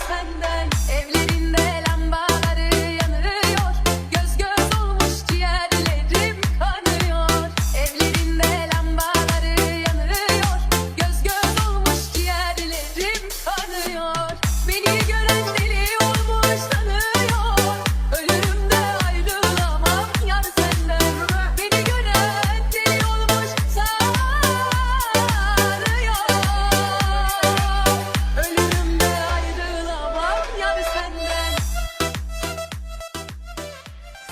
senden. Evlerinde lambaları yanıyor, göz göz olmuş ciğerlerim kanıyor. Evlerinde lambaları yanıyor, göz göz olmuş ciğerlerim kanıyor. Beni gören deli olmuş tanıyor, ölürüm de ayrılamam yar senden. Beni gören deli olmuş sarıyor, ölürüm de ayrılamam yar senden.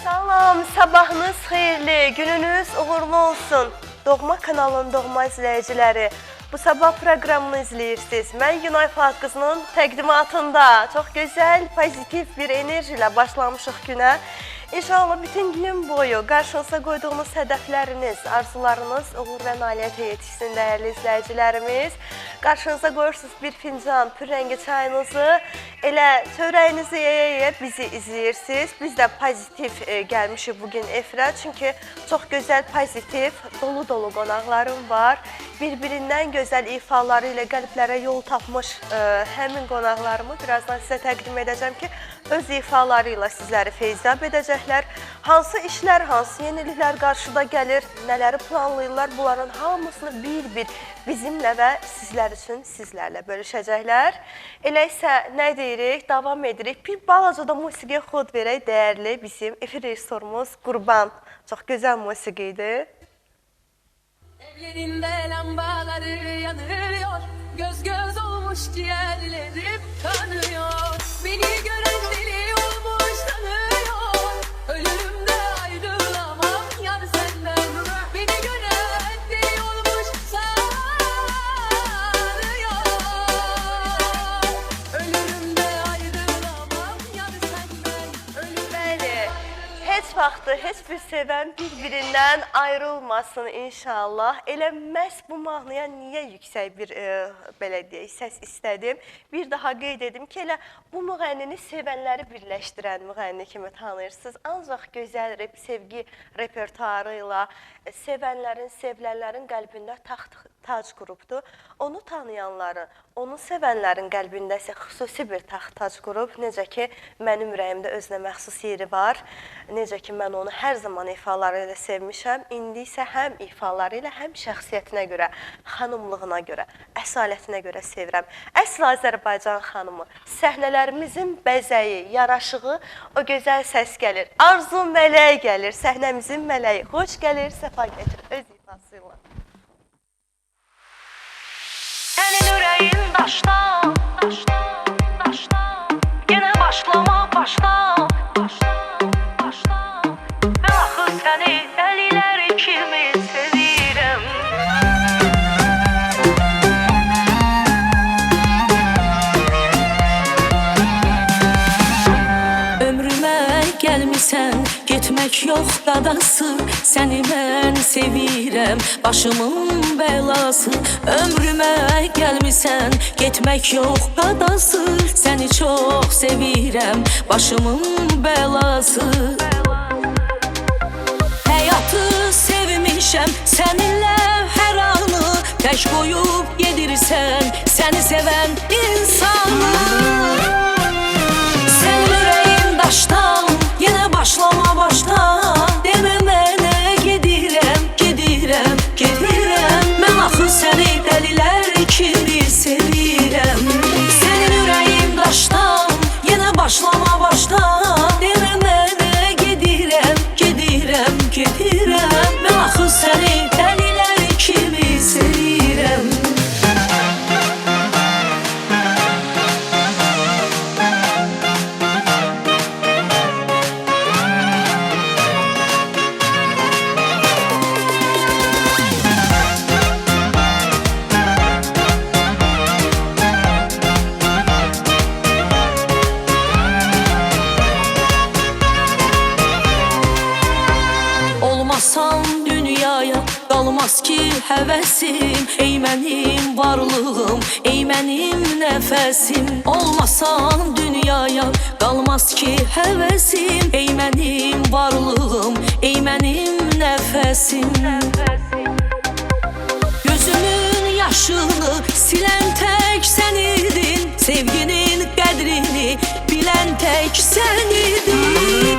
Salam, sabahınız xeyirli, gününüz uğurlu olsun. Doğma kanalının doğma izləyiciləri, bu sabah proqramını izləyirsiniz. Mən Günay Fuad qızının təqdimatında çox gözəl, pozitiv bir enerji ilə başlamışıq günə. İnşallah bütün gün boyu qarşınıza qoyduğunuz hədəfləriniz, arzularınız uğur və nailiyyətə yetişsin dəyərli izləyicilərimiz. Qarşınıza qoyursunuz bir fincan pürrəngi çayınızı, elə çörəyinizi yeyə bizi izləyirsiniz. Biz də pozitiv gəlmişik bugün efirə, çünki çox gözəl, pozitiv, dolu qonaqlarım var. Bir-birindən gözəl ifaları ilə qəlblərə yol tapmış həmin qonaqlarımı birazdan sizə təqdim edəcəm ki, öz ifaları ilə sizləri feyzab edəcəklər. Hansı işlər, hansı yeniliklər qarşıda gəlir, nələri planlayırlar, bunların hamısını bir-bir bizimlə və sizlər üçün sizlərlə bölüşəcəklər. Elə isə nə deyirik, davam edirik. Bir balaca da musiqiyə xod verək dəyərli bizim efir rejissorumuz Qurban. Çox gözəl musiqi idi. Evlerinde lambaları yanıyor, göz göz olmuş ciğerlerim kanıyor. Beni gören deli olmuş tanıyor, ölürüm de ayrılamam yar senden. Beni gören deli olmuş sarıyor, ölürüm de ayrılamam yar senden. Bəli, heç vaxtı heç bir sevən bir-birindən ayrılmasın inşallah. Elə məhz bu mahnıya niyə yüksək bir belə deyək, səs istədim? Bir daha qeyd edim ki, elə bu müğənnini sevənləri birləşdirən müğənni kimi tanıyırsınız. Ancaq gözəl sevgi repertuarı ilə sevənlərin, sevlənlərin qəlbində taxt-tac qurubdur. Onu tanıyanları, onu sevənlərin qəlbində isə xüsusi bir taxt-tac qurub. Necə ki, mənim ürəyimdə özünə məxsus yeri var. Necə ki, mən onu hər zaman ifaları ilə sevmişəm. İndi isə həm ifaları ilə, həm şəxsiyyətinə görə, xanımlığına görə, əsalətinə görə sevirəm. Əsl Azərbaycan xanımı, səhnələrimizin bəzəyi, yaraşığı, o gözəl səs gəlir. Arzu mələyi gəlir, səhnəmizin mələyi. Xoş gəlir, səfa gətir öz ifası ilə. Sənin ürəyin daşdan, yenə başlama başdan. Mən axı səni dəlilər kimi sevirəm. Ömrümə gəlmisən, getmək yox qadası. Səni mən sevirəm, başımın bəlası. Ömrümə gəlmisən, getmək yox qadası. Səni çox sevirəm, başımın bəlası. Həyatı sevmişəm, səninlə hər anı. Tək qoyub gedirsən, səni sevən insanı. Sənin ürəyin daşdan, yenə başlama başdan. Demə mənə gedirəm, gedirəm, gedirəm. Mən axı səni dəlilər kimi sevirəm. Sənin ürəyin daşdan, yenə başlama başdan. Demə mənə gedirəm, gedirəm, gedirəm. Mən axı səni dəlilər kimi sevirəm. Olmasan dünyaya qalmaz ki həvəsim. Ey mənim varlığım, ey mənim nəfəsim. Olmasan dünyaya qalmaz ki həvəsim. Ey mənim varlığım, ey mənim nəfəsim. Gözümün yaşını silən tək sən idin. Sevginin qədrini tək sənidir.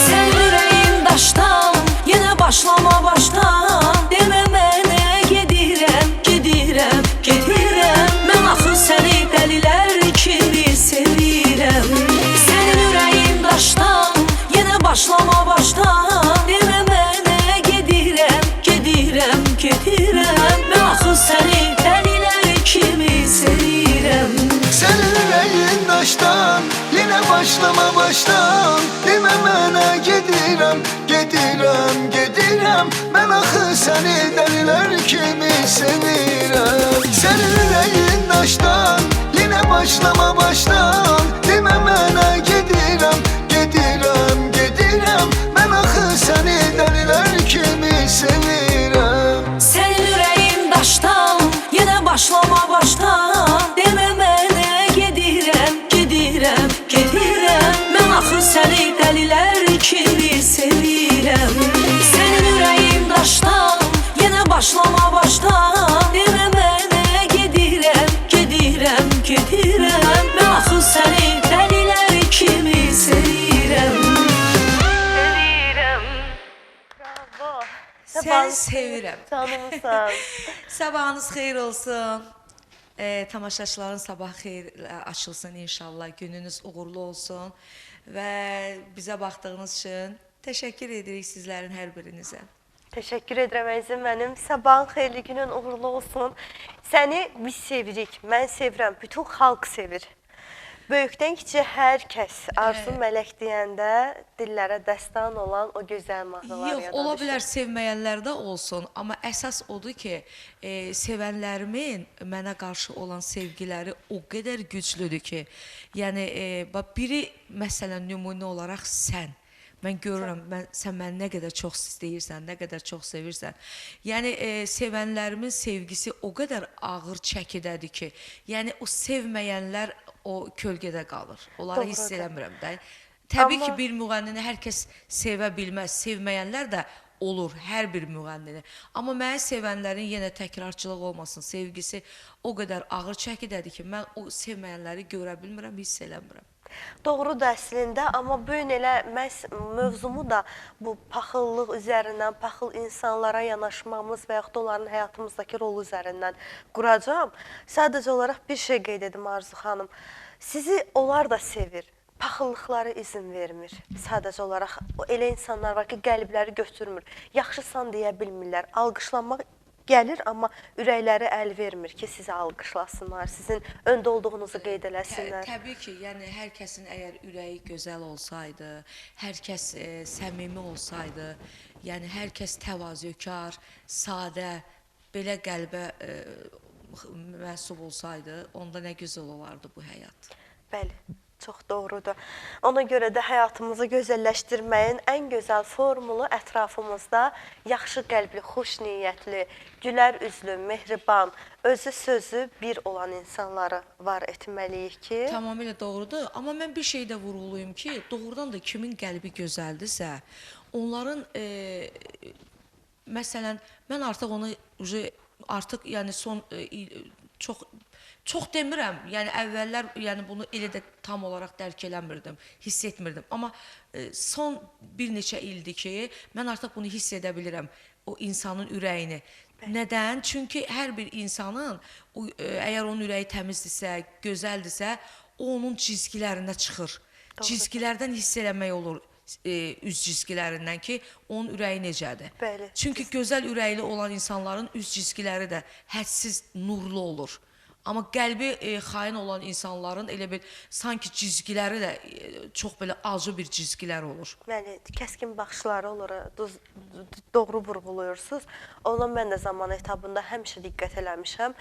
Sən ürəyim daşdan, yenə başlama başdan. Demə mənə gedirəm, gedirəm, gedirəm. Mən axı səni dəlilər kimi sevirəm. Sənin ürəyim daşdan, yenə başlama başdan. Demə mənə gedirəm, gedirəm, gedirəm. Mən axı səni dəlilər kimi sevirəm. Senin yüreğin taştan, yine başlama baştan. Deme mənə gedirəm, gedirəm, gedirəm. Mən axı səni dəlilər kimi sevirəm. Senin yüreğin taştan, yine başlama baştan. Deme mənə gedirəm, gedirəm, gedirəm. Mən axı səni dəlilər kimi sevirəm. Sənin ürəyin daşdan, yenə başlama başdan. Demə mənə gedirəm, gedirəm, gedirəm. Mən axı səni dəlilər kimi sevirəm. Sənin ürəyin daşdan, yenə başlama başdan. Demə mənə gedirəm, gedirəm, gedirəm. Mən axı səni dəlilər kimi sevirəm. Sevirəm. Bravo. Səni sevirəm. Canımsan. Sabahınız xeyir olsun. Tamaşaçıların sabah xeyir açılsın inşallah. Gününüz uğurlu olsun. Və bizə baxdığınız üçün təşəkkür edirik sizlərin hər birinizə. Teşekkür ederim əzizim mənim. Sabahın xeyirli günün uğurlu olsun. Səni biz sevirik. Mən sevirəm. Bütün xalq sevir. Böyükdən kiçiyə hər kəs arzu mələk deyəndə dillərə dəstan olan o gözəl mahnılar Yox, yada ola düşür. bilər sevməyənlər də olsun, amma əsas odur ki, sevənlərimin mənə qarşı olan sevgiləri o qədər güclüdür ki, yəni biri məsələn nümunə olaraq sən. Mən görürəm, sən məni nə qədər çox istəyirsən, nə qədər çox sevirsən. Yəni, sevənlərimin sevgisi o qədər ağır çəkidədir ki, yəni o sevməyənlər o kölgədə qalır. Onları hiss Doğrudur. eləmirəm də. Təbii ki, Amma- bir müğənnini hər kəs sevə bilməz, sevməyənlər də olur, hər bir müğənnini. Amma məni sevənlərin yenə təkrarçılıq olmasın, sevgisi o qədər ağır çəkidədir ki, mən o sevməyənləri görə bilmirəm, hiss eləmirəm. Doğrudur əslində, amma bu gün elə mövzumu da bu paxıllıq üzərindən, paxıl insanlara yanaşmamız və yaxud da onların həyatımızdakı rolu üzərindən quracağam. Sadəcə olaraq bir şey qeyd edim Arzu xanım. Sizi onlar da sevir. Paxıllıqları izin vermir. Sadəcə olaraq elə insanlar var ki, qəlbləri götürmür. Yaxşısan deyə bilmirlər. Alqışlanmaq gəlir, amma ürəkləri əl vermir ki, sizi alqışlasınlar, sizin öndə olduğunuzu qeyd eləsinlər. Təbii ki, yəni hər kəsin əgər ürəyi gözəl olsaydı, hər kəs səmimi olsaydı, yəni hər kəs təvazökar, sadə, belə qəlbə mənsub olsaydı, onda nə gözəl olardı bu həyat. Bəli, çox doğrudur. Ona görə də həyatımızı gözəlləşdirməyin ən gözəl formulu ətrafımızda yaxşı qəlbli, xoş niyyətli, gülər üzlü, mehriban, özü sözü bir olan insanları var etməliyik ki... Tamamilə doğrudur, amma mən bir şey də vurğulayım ki, doğrudan da kimin qəlbi gözəldirsə, onların, məsələn, mən artıq onu, artıq yəni son, çox demirəm, yəni əvvəllər yəni bunu elə də tam olaraq dərk eləmirdim, hiss etmirdim. Amma son bir neçə ildir ki, mən artıq bunu hiss edə bilirəm, o insanın ürəyini. Nədən? Çünki hər bir insanın, əgər onun ürəyi təmizdirsə, gözəldirsə, o onun cizgilərində çıxır. Cizgilərdən hiss eləmək olur, üz cizgilərindən ki, onun ürəyi necədir. Bəli. Çünki gözəl ürəkli olan insanların üz cizgiləri də hədsiz nurlu olur. Amma qəlbi xain olan insanların elə bir sanki cizgiləri də çox belə acı bir cizgilər olur. Bəli, kəskin baxışları olur, doğru vurğuluyursunuz. Ona mən də zaman etabında həmişə diqqət eləmişəm.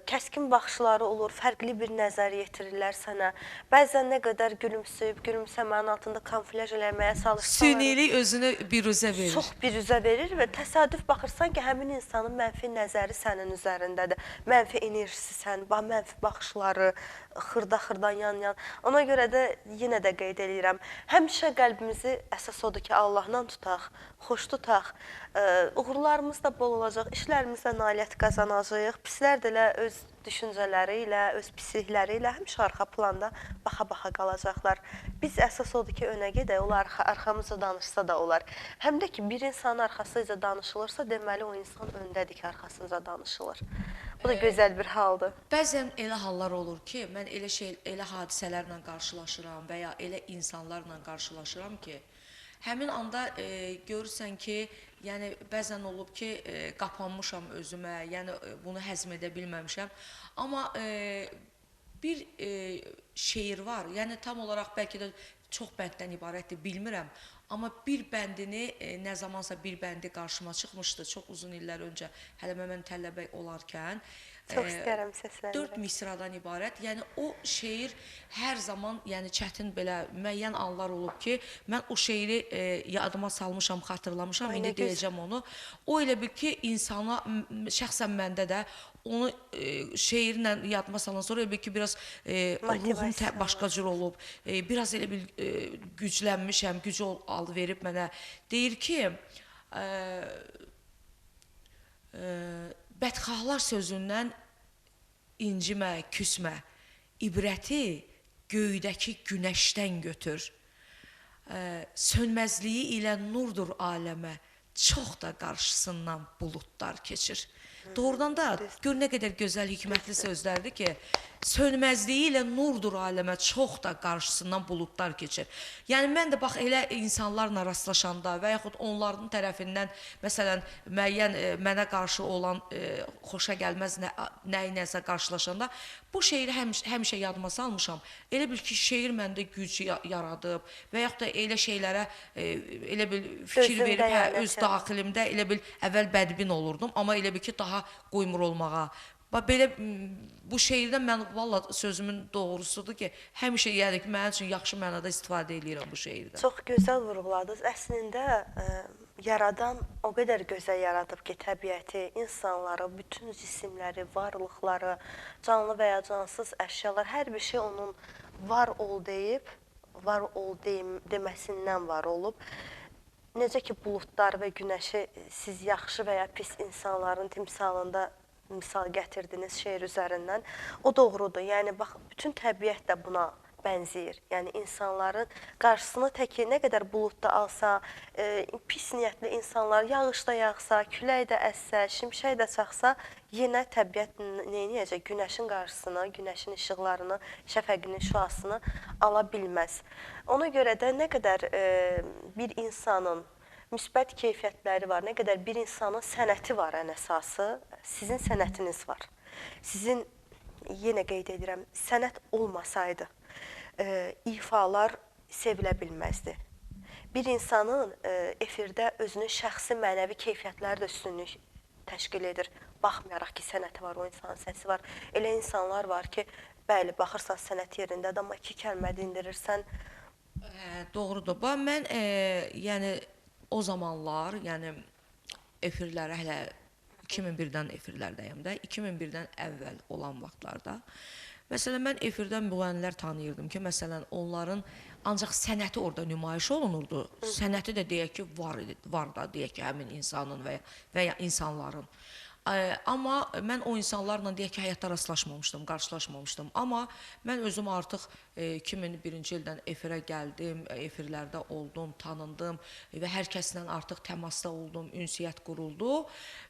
Kəskin baxışları olur, fərqli bir nəzər yetirirlər sənə. Bəzən nə qədər gülümsüyüb, gülümsəmənin altında kamuflaj eləməyə çalışsalar. Sünilik özünü biruzə verir. Çox biruzə verir və təsadüf baxırsan ki, həmin insanın mənfi nəzəri sənin üzərindədir. Mənfi enerjisi sən, mənfi baxışları, xırda-xırdan yan-yan. Ona görə də yenə də qeyd edirəm. Həmişə qəlbimizi əsas odur ki, Allahdan tutaq, xoş tutaq. Uğurlarımız da bol olacaq, işlərimizdə nailiyyət qazanacağıq. Pislər də elə öz düşüncələri ilə, öz pislikləri ilə həmişə arxa planda baxa-baxa qalacaqlar. Biz əsas odur ki, önə gedək, onlar arxamızda danışsa da olar. Həm də ki, bir insanın arxasıca danışılırsa, deməli o insan öndədir ki, arxasınca danışılır. Bu da gözəl bir haldır. Bəzən elə hallar olur ki, mən elə hadisələrlə qarşılaşıram və ya elə insanlarla qarşılaşıram ki, həmin anda görürsən ki, yəni bəzən olub ki, qapanmışam özümə, yəni bunu həzm edə bilməmişəm. Amma bir şeir var, yəni tam olaraq bəlkə də çox bənddən ibarətdir, bilmirəm. Amma bir bəndini, nə zamansa bir bəndi qarşıma çıxmışdı, çox uzun illər öncə, hələ mən tələbə olarkən. Çox istəyirəm səsləndirək. 4 misradan ibarət. Yəni o şeir hər zaman, yəni çətin belə müəyyən anlar olub ki, mən o şeiri yadıma salmışam, xatırlamışam, indi deyəcəm onu. O elə bil ki, insana, şəxsən məndə də onu şeirlə yadıma salan sonra elə bil ki, biraz ruhum başqa cür olub, biraz elə bil güclənmişəm, güc verib mənə. Deyir ki, bədxahlar sözündən incimə, küsmə, ibrəti göydəki günəşdən götür. Sönməzliyi ilə nurdur aləmə, çox da qarşısından buludlar keçir. Doğrudan da gör nə qədər gözəl, hikmətli sözlərdir ki, sönməzliyi ilə nurdur aləmə, çox da qarşısından buludlar keçir. Yəni mən də bax elə insanlarla rastlaşanda və yaxud onların tərəfindən məsələn müəyyən mənə qarşı olan xoşa gəlməz nəyinəsə qarşılaşanda bu şeiri həmişə yadıma salmışam. Elə bil ki, şeir məndə güc yaradıb və yaxud da elə şeylərə elə bil fikir verib öz daxilimdə elə bil əvvəl bədbin olurdum, amma elə bil ki, daha qoymur olmağa. Belə bu şeirdən mən valla sözümün doğrusudur ki, həmişə yəni ki, mənim üçün yaxşı mənada istifadə edirəm bu şeirdən. Çox gözəl vurğuladınız. Əslində yaradan o qədər gözəl yaradıb ki, təbiəti, insanları, bütün cisimləri, varlıqları, canlı və ya cansız əşyalar, hər bir şey onun var ol deyib, var ol deməsindən var olub. Necə ki, buludlar və günəşi siz yaxşı və ya pis insanların timsalında misal gətirdiniz şeir üzərindən, o doğrudur. Yəni, bax, bütün təbiət də buna bənzəyir. Yəni, insanların qarşısını təki nə qədər buludda alsa, pis niyyətli insanlar yağışda yağsa, külək də əssə, şimşək də çaxsa, yenə təbiət neyniyəcək? Günəşin qarşısını, günəşin işıqlarını, şəfəqinin şüasını ala bilməz. Ona görə də nə qədər bir insanın müsbət keyfiyyətləri var, nə qədər bir insanın sənəti var ən əsası, sizin sənətiniz var. Sizin, yenə qeyd edirəm, sənət olmasaydı, ifalar sevilə bilməzdi. Bir insanın efirdə özünün şəxsi mənəvi keyfiyyətləri də üstünlük təşkil edir. Baxmayaraq ki, sənəti var, o insanın səsi var. Elə insanlar var ki, bəli, baxırsan sənət yerindədir, amma iki kəlmə dindirirsən. Doğrudur. Mən, yəni, o zamanlar, yəni efirlərə hələ 2001-dən efirlərdəyəm də, 2001-dən əvvəl olan vaxtlarda. Məsələn, mən efirdən müğənnilər tanıyırdım ki, məsələn, onların ancaq sənəti orada nümayiş olunurdu. Sənəti də deyək ki, var da, deyək ki, həmin insanın və ya insanların. Amma mən o insanlarla deyək ki, həyatda rastlaşmamışdım, qarşılaşmamışdım. Amma mən özüm artıq 2001-ci ildən efirə gəldim, efirlərdə oldum, tanındım və hər kəslə artıq təmasda oldum, ünsiyyət quruldu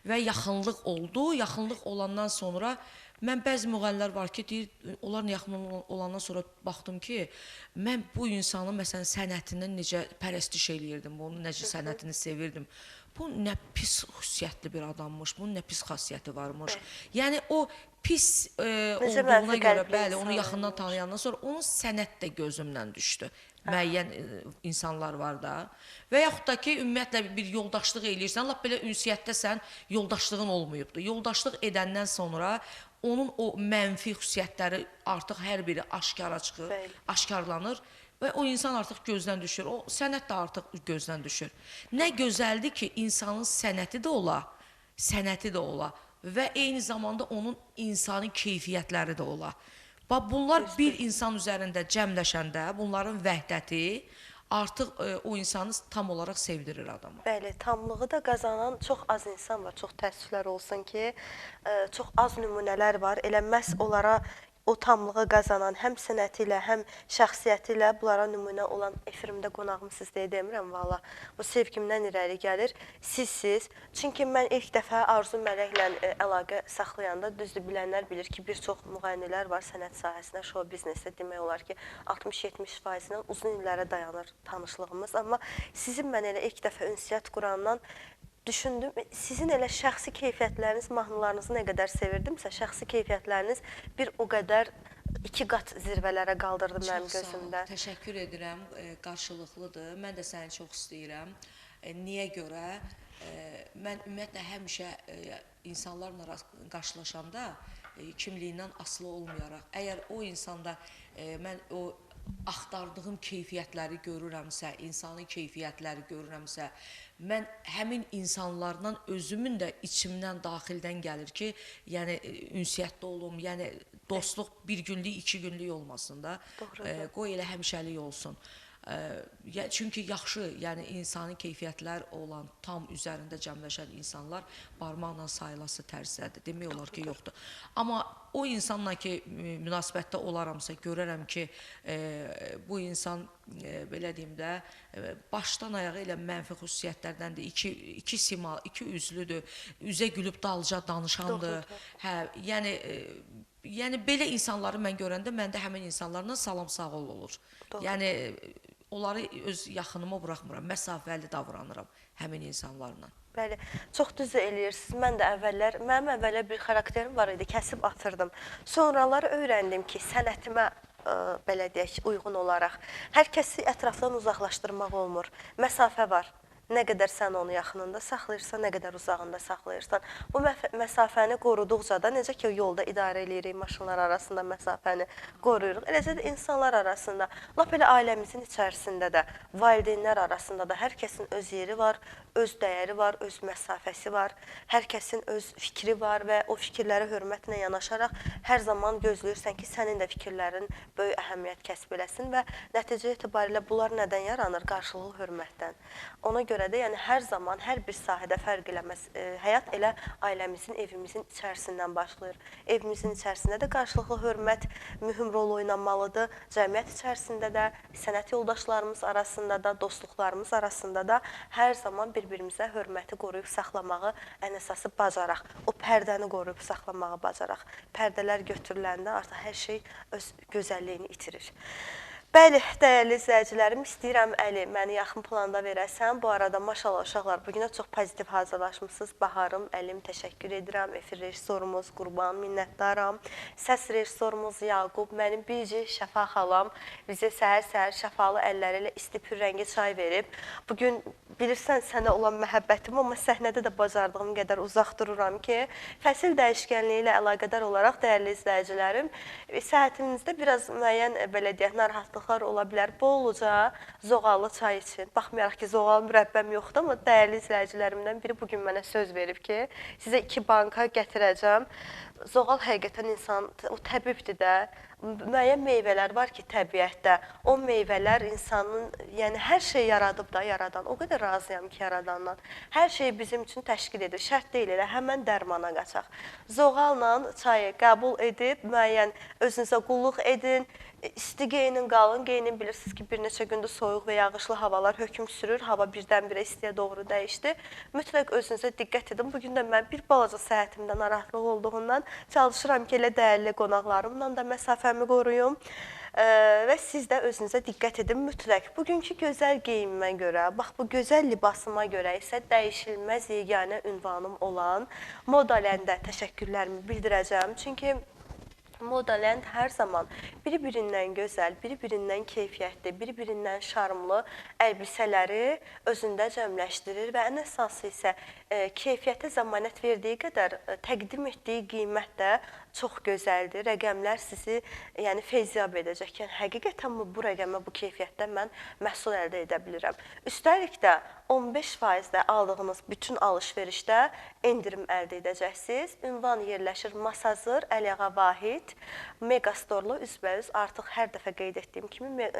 və yaxınlıq oldu. Yaxınlıq olandan sonra mən bəzi müğənnilər var ki, deyir, onların yaxınlıq olandan sonra baxdım ki, mən bu insanın məsələn sənətindən necə pərəstiş eləyirdim, onun necə sənətini sevirdim. Bu nə pis xüsusiyyətli bir adammış, bunun nə pis xasiyyəti varmış. Yəni o pis olduğuna görə, bəli, onu yaxından tanıyandan sonra onun sənət də gözümdən düşdü. Müəyyən insanlar var da. Və yaxud da ki, ümumiyyətlə bir yoldaşlıq eləyirsən, lap belə ünsiyyətdəsən, yoldaşlığın olmayıbdır. Yoldaşlıq edəndən sonra onun o mənfi xüsusiyyətləri artıq hər biri aşkara çıxır, aşkarlanır. Və o insan artıq gözdən düşür, o sənət də artıq gözdən düşür. Nə gözəldir ki, insanın sənəti də ola və eyni zamanda onun insani keyfiyyətləri də ola. Bunlar bir insan üzərində cəmləşəndə, bunların vəhdəti artıq o insanı tam olaraq sevdirir adama. Bəli, tamlığı da qazanan çox az insan var. Çox təəssüflər olsun ki, çox az nümunələr var. Elə məhz onlara o tamlığı qazanan həm sənəti ilə, həm şəxsiyyəti ilə bunlara nümunə olan efirimdə qonağımsınız deyə demirəm valla. Bu sevgimdən irəli gəlir. Sizsiz. Çünki mən ilk dəfə Arzu Mələklə əlaqə saxlayanda düzdür bilənlər bilir ki, bir çox müğənnilər var sənət sahəsində, show biznesdə demək olar ki, 60-70%-dən uzun illərə dayanır tanışlığımız. Amma sizin mən elə ilk dəfə ünsiyyət qurandan düşündüm, sizin elə şəxsi keyfiyyətləriniz, mahnılarınızı nə qədər sevirdimsə, şəxsi keyfiyyətləriniz bir o qədər 2 qat zirvələrə qaldırdı mənim gözümdə. Təşəkkür edirəm, qarşılıqlıdır. Mən də səni çox istəyirəm. Niyə görə? Mən ümumiyyətlə həmişə insanlarla qarşılaşanda kimliyindən asılı olmayaraq, əgər o insanda mən o axtardığım keyfiyyətləri görürəmsə, insanın keyfiyyətləri görürəmsə, mən həmin insanlarla özümün də içimdən, daxildən gəlir ki, yəni ünsiyyətdə olum, yəni dostluq bir günlük, 2 günlük olmasın da, qoy elə həmişəlik olsun. Çünki yaxşı, yəni insani keyfiyyətlər olan, tam üzərində cəmləşən insanlar barmaqla sayılası tərzdədir. Demək olar ki, yoxdur. Amma o insanla ki, münasibətdə olaramsa, görərəm ki, bu insan, belə deyim də, başdan ayağa elə mənfi xüsusiyyətlərdəndir. İki sima, 2 üzlüdür, üzə gülüb dalca danışandır. Hə, yəni belə insanları mən görəndə məndə həmin insanlarla salam sağ ol olur. Yəni onları öz yaxınıma buraxmıram, məsafəli davranıram həmin insanlarla. Bəli, çox düz eləyirsiniz. Mən də mənim əvvəllər bir xarakterim var idi, kəsib atırdım. Sonraları öyrəndim ki, sənətimə belə deyək, uyğun olaraq hər kəsi ətrafdan uzaqlaşdırmaq olmur. Məsafə var. Nə qədər sən onu yaxınında saxlayırsan, nə qədər uzağında saxlayırsan. Bu məsafəni qoruduqca da, necə ki, yolda idarə edirik, maşınlar arasında məsafəni qoruyuruq. Eləcə də insanlar arasında, lap elə ailəmizin içərisində də, valideynlər arasında da hər kəsin öz yeri var, öz dəyəri var, öz məsafəsi var, hər kəsin öz fikri var və o fikirlərə hörmətlə yanaşaraq hər zaman gözləyirsən ki, sənin də fikirlərin böyük əhəmiyyət kəsb eləsin və nəticə etibarilə bunlar nədən yaranır? Qarşılıqlı hörmətdən. Ona görə də yəni hər zaman, hər bir sahədə fərq eləməz. Həyat elə ailəmizin, evimizin içərisindən başlayır. Evimizin içərisində də qarşılıqlı hörmət mühüm rol oynamalıdır. Cəmiyyət içərisində də, sənət yoldaşlarımız arasında da, dostluqlarımız arasında da hər zaman bir-birimizə hörməti qoruyub saxlamağı ən əsası bacaraq. O pərdəni qoruyub saxlamağı bacaraq. Pərdələr götürüləndə artıq hər şey öz gözəlliyini itirir. Bəli, dəyərli izləyicilərim, istəyirəm Əli, məni yaxın planda verəsən. Bu arada maşallah uşaqlar, bugünə çox pozitiv hazırlaşmışsınız. Baharım, Əlim, təşəkkür edirəm. Efir rejissorumuz Qurban, minnətdaram. Səs rejissorumuz Yaqub, mənim birci Şəfa xalam bizə səhər-səhər şəfalı əlləri ilə isti pür rəngi çay verib. Bugün bilirsən sənə olan məhəbbətim, amma səhnədə də bacardığım qədər uzaq dururam ki, fəsil dəyişkənliyi ilə əlaqədar olaraq, dəyərli izləyicilərim, səhhətimizdə biraz müəyyən, belə deyək, narahatlıqlar ola bilər. Bolca zoğallı çay için. Baxmayaraq ki, zoğal mürəbbəm yoxdur, amma dəyərli izləyicilərimdən biri bugün mənə söz verib ki, sizə 2 banka gətirəcəm. Zoğal həqiqətən insan, o təbibdir də. Müəyyən meyvələr var ki, təbiətdə. O meyvələr insanın, yəni hər şey yaradıb da, yaradan. O qədər razıyam ki, yaradandan. Hər şey bizim üçün təşkil edir. Şərt deyil elə, həmən dərmana qaçaq. Zoğalla çayı qəbul edib, müəyyən özünüzə qulluq edin. İsti geyinin, qalın geyinin, bilirsiniz ki, bir neçə gündür soyuq və yağışlı havalar hökm sürür, hava birdən-birə istiyə doğru dəyişdi. Mütləq özünüzə diqqət edin. Bugün də mən bir balaca səhhətimdə narahatlıq olduğundan çalışıram ki, elə dəyərli qonaqlarımla da məsafəmi qoruyum və siz də özünüzə diqqət edin mütləq. Bugünkü gözəl geyimimə görə, bax bu gözəl libasıma görə isə dəyişilməz yeganə ünvanım olan Modaləndə təşəkkürlərimi bildirəcəm. Çünki Modaland hər zaman biri-birindən gözəl, biri-birindən keyfiyyətli, biri-birindən şarmlı əlbisələri özündə cəmləşdirir və ən əsası isə keyfiyyətə zəmanət verdiyi qədər təqdim etdiyi qiymət də çox gözəldir. Rəqəmlər sizi yəni feyziyab edəcək. Yəni həqiqətən bu rəqəmə, bu keyfiyyətdən mən məhsul əldə edə bilirəm. Üstəlik də 15%də aldığınız bütün alış-verişdə endirim əldə edəcəksiniz. Ünvan yerləşir Masazır, Əliağa Vahid, Megastorlu üzbəüz artıq hər dəfə qeyd etdiyim kimi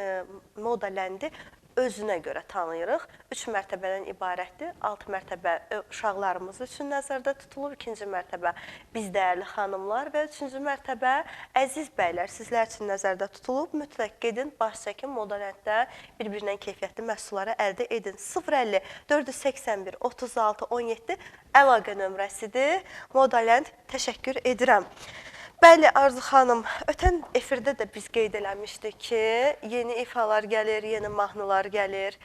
Moda Lendi özünə görə tanıyırıq. 3 mərtəbədən ibarətdir. 6 mərtəbə uşaqlarımız üçün nəzərdə tutulur. 2-ci mərtəbə biz dəyərli xanımlar və 3-cü mərtəbə əziz bəylər sizlər üçün nəzərdə tutulub. Mütləq gedin, baş çəkin, Moda Lenddə bir-birindən keyfiyyətli məhsulları əldə edin. 050 481 36 17 əlaqə nömrəsidir. Moda Lend, təşəkkür edirəm. Bəli, Arzu xanım, ötən efirdə də biz qeyd eləmişdik ki, yeni ifalar gəlir, yeni mahnılar gəlir,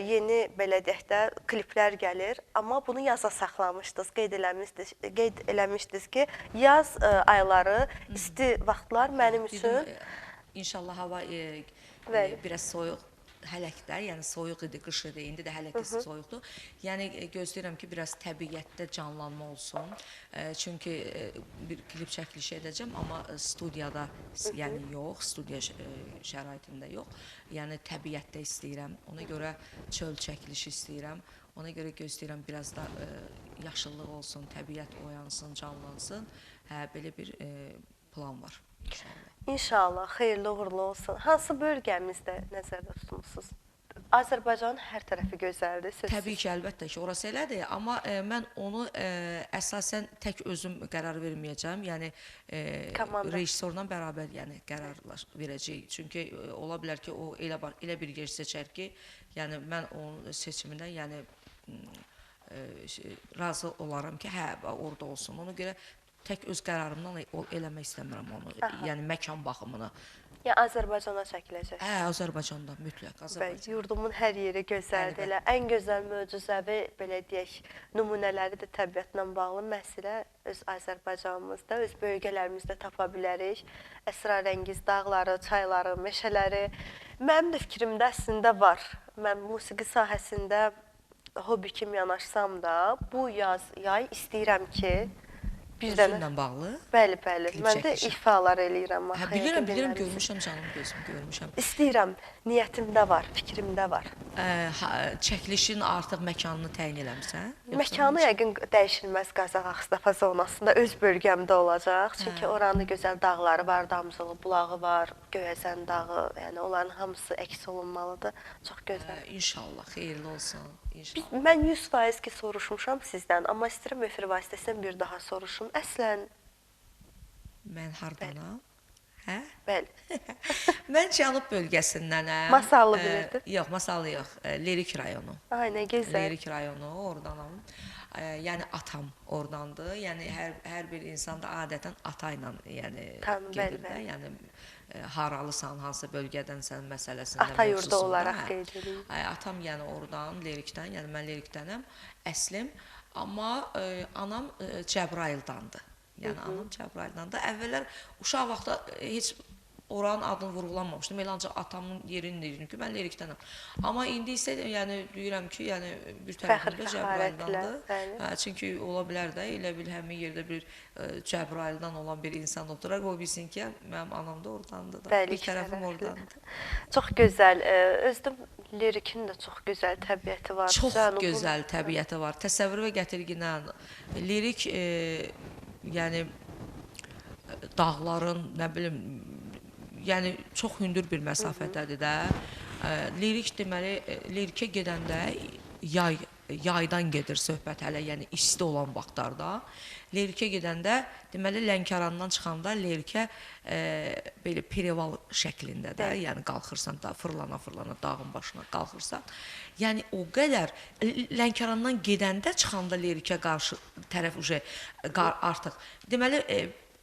yeni belə deyək də kliplər gəlir, amma bunu yaza saxlamışdınız, qeyd eləmişdiniz ki, yaz ayları, isti vaxtlar mənim üçün... İnşallah hava biraz soyuq. Hələkdə, yəni soyuq idi, qış idi, indi də hələk soyuqdur. Yəni gözləyirəm ki, biraz təbiətdə canlanma olsun. Çünki bir klip çəkilişi edəcəm, amma studiyada, yəni yox, studiya şəraitində yox. Yəni təbiətdə istəyirəm. Ona görə çöl çəkilişi istəyirəm. Ona görə gözləyirəm biraz da yaşıllıq olsun, təbiət oyansın, canlansın. Belə bir plan var. İnşallah, xeyirli uğurlu olsun. Hansı bölgəmizdə nəzərdə tutmusunuz? Azərbaycanın hər tərəfi gözəldir, sözsüz. Təbii ki, əlbəttə ki, orası elədir. Amma mən onu əsasən tək özüm qərar verməyəcəm. Yəni, rejissorla bərabər qərarlar verəcəyik. Çünki ola bilər ki, o elə bir yer seçər ki, yəni mən onun seçimindən razı olaram ki, hə, orada olsun. Ona görə tək öz qərarımdan eləmək istəmirəm onu, yəni məkan baxımını. Yəni Azərbaycana çəkiləcək. Hə, Azərbaycanda, mütləq Azərbaycan. Yurdumun hər yeri gözəldir. Elə ən gözəl, möcüzəvi, belə deyək, nümunələri də təbiətlə bağlı məsələ öz Azərbaycanımızda, öz bölgələrimizdə tapa bilərik. Əsrarəngiz dağları, çayları, meşələri. Mənim də fikrimdə əslində var. Mən musiqi sahəsində hobi kimi yanaşsam da, bu yay istəyirəm ki, Özünlə bağlı? Bəli, bəli. Mən də ifalar eləyirəm. Bilirəm, görmüşəm canım gözüm, görmüşəm. İstəyirəm, niyyətimdə var, fikrimdə var. Çəkilişin artıq məkanını təyin eləmirsən? Məkanı yəqin dəyişilməz Qazax Ağstafa zonasında öz bölgəmdə olacaq. Çünki oranın gözəl dağları var, Damcılı bulağı var, Göyəzən dağı. Yəni onların hamısı əks olunmalıdır. Çox gözəl. İnşallah, xeyirli olsun. Mən 100% ki soruşmuşam sizdən, amma istəyirəm efir vasitəsindən bir daha soruşum. Əslən... Mən hardanam? Hə? Bəli. Mən Cənub bölgəsindənəm. Masallı bilirdim. Yox, Masallı yox. Lerik rayonu. Ay, nə gözəl. Lerik rayonu, oradanam. Yəni atam oradandır. Yəni hər bir insan da adətən ata ilə gedir də. Yəni haralısan, hansı bölgədənsən məsələsində. Ata yurdu olaraq qeyd edeyim. Atam yəni oradan, Lerikdən, yəni mən Lerikdənəm, əslim. Amma anam Cəbrayıldandır. Yəni anam Cəbrayıldandır. Əvvəllər uşaq vaxtda heç oranın adını vurğulanmamışdım. Elə ancaq atamın yerini deyirdim ki, mən Lerikdənəm. Amma indi isə yəni deyirəm ki, yəni bir tərəfində Cəbrayıldandır. Çünki ola bilər də elə bil həmin yerdə bir Cəbrayıldan olan bir insan oturaq, o bilsin ki, mənim anam da oradandır. Bir tərəfim oradandır. Çox gözəl. Özüm Lerikin də çox gözəl təbiəti var. Çox gözəl təbiəti var. Təsəvvür və gətirginən Lerik yəni dağların, nə bilim, yəni çox hündür bir məsafədədir də. Lerik deməli, Lerikə gedəndə yaydan gedir söhbət hələ, yəni isti olan vaxtlarda. Lerikə gedəndə, deməli, Lənkərandan çıxanda Lerikə belə perival şəklində də, yəni qalxırsan da, fırlana dağın başına qalxırsan. Yəni o qədər Lənkərandan gedəndə çıxanda Lerikə qarşı tərəf artıq, deməli,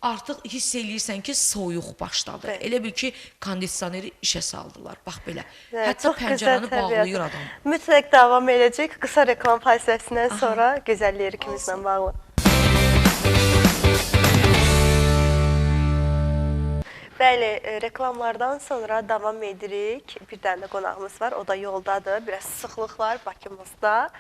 artıq hiss eləyirsən ki, soyuq başladı. Elə bil ki, kondisioneri işə saldılar. Bax belə. Hətta pəncərəni bağlayır adam. Mütləq davam edəcək. Qısa reklam fasiləsindən sonra gözəl Lerikimizlə bağlı. Bəli, reklamlardan sonra davam edirik. Bir dənə də qonağımız var, o da yoldadır. Biraz sıxlıq var Bakımızda.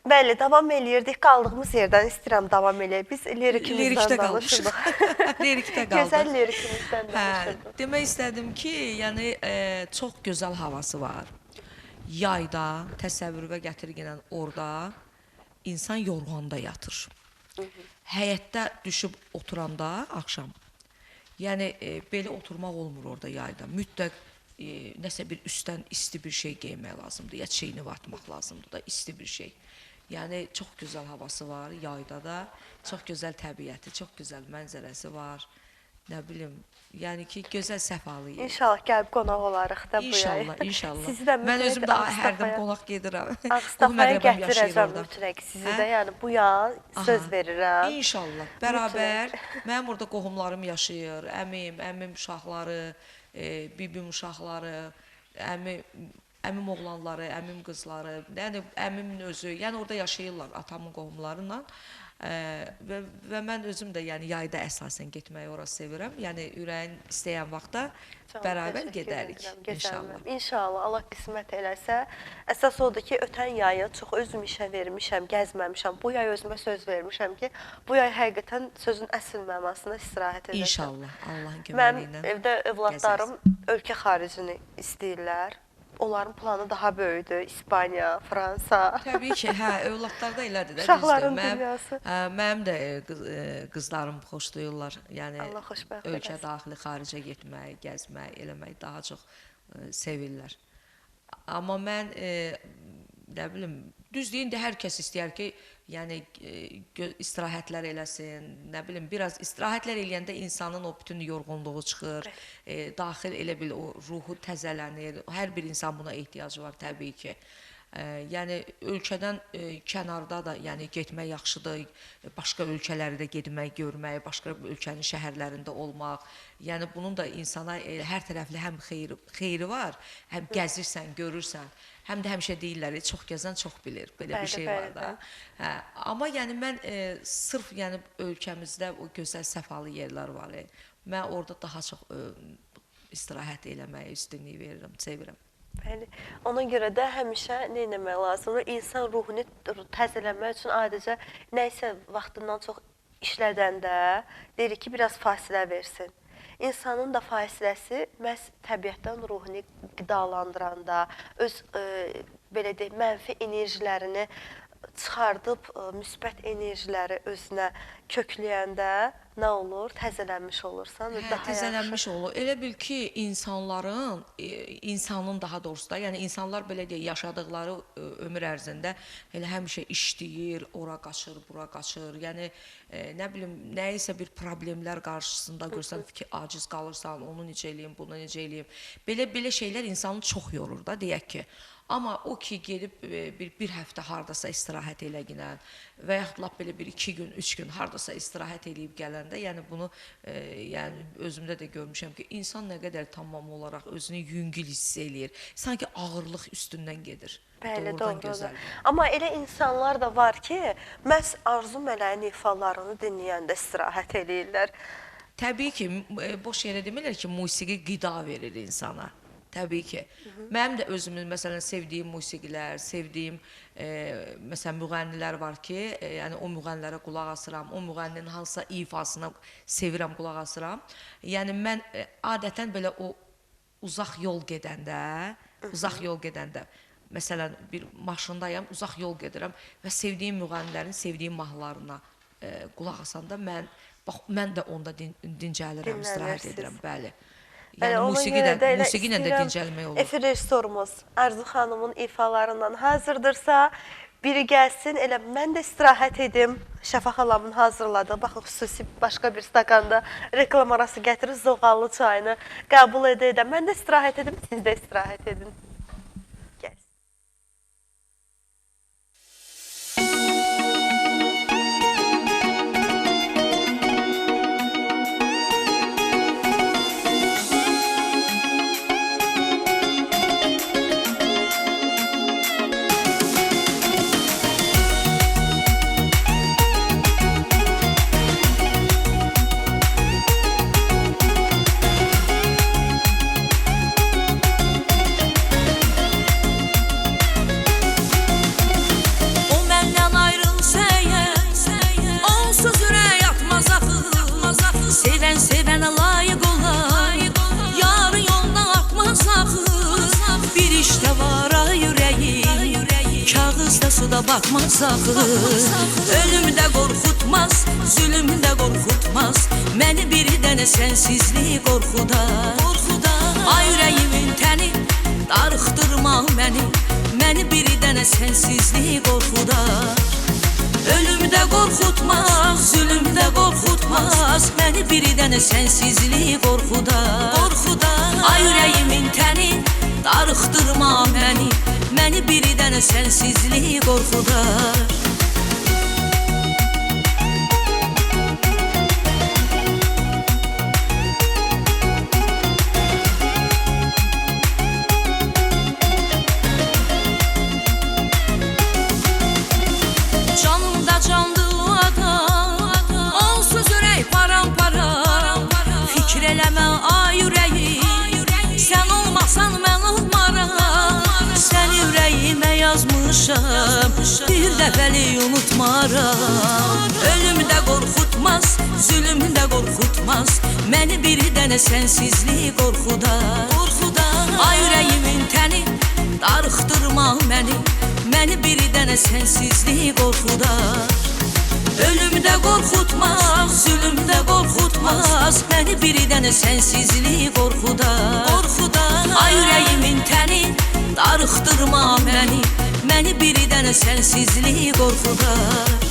Bəli, davam eləyirdik. Qaldığımız yerdən istəyirəm davam eləyək. Biz Lirikdə lirikimizdən qalmışıq. danışırdıq. Lirikdə qaldıq. Gözəl lirikimizdən Hə, danışırdıq. demək istədim ki, yəni çox gözəl havası var. Yayda təsəvvürə gətirginən orada insan yorğanda yatır. Həyətdə düşüb oturanda axşam. Yəni belə oturmaq olmur orada yayda. Mütləq nəsə bir üstdən isti bir şey geymək lazımdır. Ya çeynini atmaq lazımdır da isti bir şey. Yəni çox gözəl havası var yayda da. Çox gözəl təbiəti, çox gözəl mənzərəsi var. Nə bilim, yəni ki, gözəl səfalı yer. İnşallah gəlib qonaq olarıq da bu yay. İnşallah, inşallah. Sizi də Mən mütləq özüm də hər Ağustafaya- gün qonaq gedirəm. Ağustafaya Məqrəbəm yaşayır gətirəcəm orada. mütləq sizi Hə? də. Yəni bu yay söz Aha. verirəm. İnşallah. Bərabər. Mənim orada qohumlarım yaşayır. Əmim uşaqları, bibim uşaqları, əmim oğlanları, əmim qızları, yəni əmimin özü, yəni orada yaşayırlar atamın qohumlarıyla. Və mən özüm də yəni yayda əsasən getməyi ora sevirəm. Yəni ürəyin istəyən vaxtda Çox bərabər təşəkkür gedərik edirəm, gözəl inşallah. müəllim. İnşallah Allah qismət eləsə. Əsas odur ki, ötən yayı çox özüm işə vermişəm, gəzməmişəm. Bu yay özümə söz vermişəm ki, bu yay həqiqətən sözün əsl mənasında istirahət edəcəm. İnşallah Allahın Mənim köməyi ilə. evdə övladlarım ölkə xaricini istəyirlər. Onların planı daha böyükdür. İspaniya, Fransa. Təbii ki, hə, övladlarda elədir də. Uşaqların düzdür. dünyası. Mənim də qızlarım xoşlayırlar. Yəni Allah xoşbəxt ölkə eləsin. daxili xaricə getmək, gəzmək, eləmək daha çox sevirlər. Amma mən nə bilim, düzdür, indi hər kəs istəyər ki, yəni istirahətlər eləsin, nə bilim, biraz istirahətlər eləyəndə insanın o bütün yorğunluğu çıxır, daxil elə bil o ruhu təzələnir. Hər bir insan buna ehtiyacı var təbii ki. Yəni ölkədən kənarda da yəni getmək yaxşıdır. Başqa ölkələri də getmək, görmək, başqa ölkənin şəhərlərində olmaq. Yəni bunun da insana hər tərəfli həm xeyri var, həm gəzirsən, görürsən. Həm də həmişə deyirlər, çox gəzən çox bilir. Belə bir şey var da. Hə, amma yəni mən sırf yəni ölkəmizdə o gözəl səfalı yerlər var. Mən orada daha çox istirahət eləməyə üstünlük verirəm, sevirəm. Bəli. Ona görə də həmişə nə etmək lazımdır? İnsan ruhunu təzələmək üçün adicə nə isə vaxtından çox işlədəndə deyir ki, biraz fasilə versin. İnsanın da fasiləsi məhz təbiətdən ruhunu qidalandıranda, öz belə deyək, mənfi enerjilərini çıxardıb müsbət enerjiləri özünə kökləyəndə nə olur? Təzələnmiş olursan, daha təzələnmiş olur. Elə bil ki, insanın daha doğrusu da, yəni insanlar belə deyək, yaşadıkları ömür ərzində elə həmişə işləyir, ora qaçır, bura qaçır. Yəni nə bilim, nəyisə bir problemlər qarşısında görsən ki, aciz qalırsan, onu necə eləyim, bunu necə eləyim. Belə şeylər insanı çox yorur da, deyək ki. Amma o ki, gedib bir həftə hardasa istirahət eləginən və yaxud lap belə bir 2 gün, 3 gün hardasa istirahət eləyib gələndə, yəni bunu yəni özümdə də görmüşəm ki, insan nə qədər tamam olaraq özünü yüngül hiss eləyir. Sanki ağırlıq üstündən gedir. Bəli, Doğrudan doğrudur. gözəldir. Amma elə insanlar da var ki, məhz arzu mələyin ifalarını dinləyəndə istirahət eləyirlər. Təbii ki, boş yerə demirlər ki, musiqi qida verir insana. Təbii ki. Mənim də özümün məsələn sevdiyim musiqilər, sevdiyim məsələn müğənnilər var ki, yəni o müğənnilərə qulaq asıram, o müğənninin hansısa ifasına sevirəm, qulaq asıram. Yəni mən adətən belə o uzaq yol gedəndə, məsələn bir maşındayam, uzaq yol gedirəm və sevdiyim müğənnilərin sevdiyim mahnılarına qulaq asanda mən də onda dincəlirəm, istirahət edirəm, bəli. Yəni musiqi ilə də dincəlmək olur. Efir rejissorumuz Arzu xanımın ifalarından hazırdırsa, biri gəlsin, elə mən də istirahət edim. Şəfa xalamın hazırladığı, baxın, xüsusi başqa bir stakanda reklam arası gətirir, zoğallı çayını qəbul edə. Mən də istirahət edim, siz də istirahət edin. Gəl. suda batmaz axı. Ölüm də qorxutmaz, zülüm də qorxutmaz. Məni bir dənə sənsizlik qorxudar. Ay ürəyimin təni, darıxdırma məni. Məni bir dənə sənsizlik qorxudar. Ölüm də qorxutmaz, zülüm də qorxutmaz. Məni bir dənə sənsizlik qorxudar. Ay ürəyimin təni, darıxdırma məni. Məni bir dənə sənsizlik qorxudar. Canımda candı adam, onsuz ürək parampara. Fikir eləmə ay ürəyim, sən olmasan mən olmaram. Səni ürəyimə yazmışam, bir dəfəli unutmaram. Ölüm də qorxutmaz, zülüm də qorxutmaz. Məni bir dənə sənsizlik qorxudar. Ay ürəyimin təni, darıxdırma məni. Məni bir dənə sənsizlik qorxudar. Ölüm də qorxutmaz, zülüm də qorxutmaz. Məni bir dənə sənsizlik qorxudar. Ay ürəyimin təni, darıxdırma məni. Məni bir dənə sənsizlik qorxudar.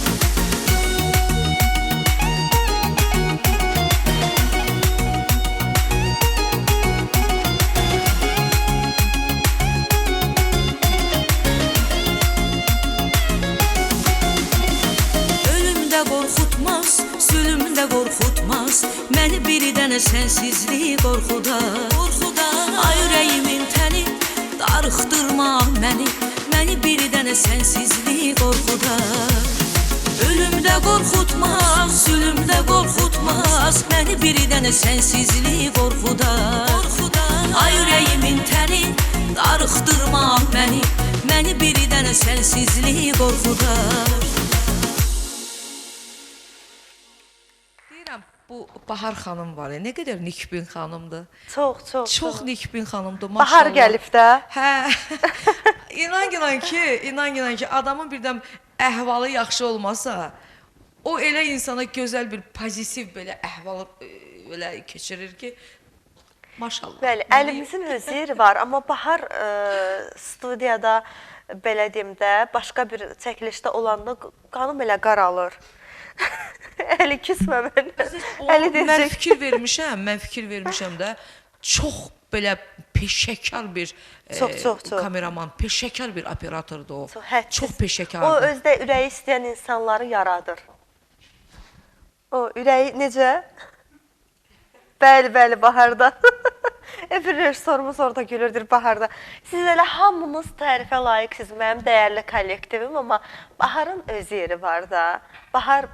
Qorxutmaz, zülüm də qorxutmaz. Məni bir dənə sənsizlik qorxudar. Ay ürəyimin təni, darıxdırma məni. Məni bir dənə sənsizlik qorxudar. Ölüm də qorxutmaz, zülüm də qorxutmaz. Məni bir dənə sənsizlik qorxudar. Ay ürəyimin təni, darıxdırma məni. Məni bir dənə sənsizlik qorxudar. Bu Bahar xanım var ya, nə qədər Nikbin xanımdır. Çox Nikbin xanımdır, maşallah. Bahar gəlib də. Hə. İnan ki, adamın birdən əhvalı yaxşı olmasa, o elə insana gözəl bir pozitiv belə əhval belə keçirir ki, maşallah. Bəli, əlimizin özü yeri var, amma Bahar studiyada belə deyim də, başqa bir çəkilişdə olanda qanım elə qaralır. Əli küsmə mən. Mən fikir vermişəm də, çox belə peşəkar bir kameraman, peşəkar bir operatordur o. Çox peşəkardır. O özdə ürəyi istəyən insanları yaradır. O ürəyi necə? Bəli, Baharda. Efir rejissorumuz orada gülürdür Baharda. Siz elə hamınız tərifə layiqsiniz, mənim dəyərli kollektivim, amma Baharın öz yeri var da. Bahar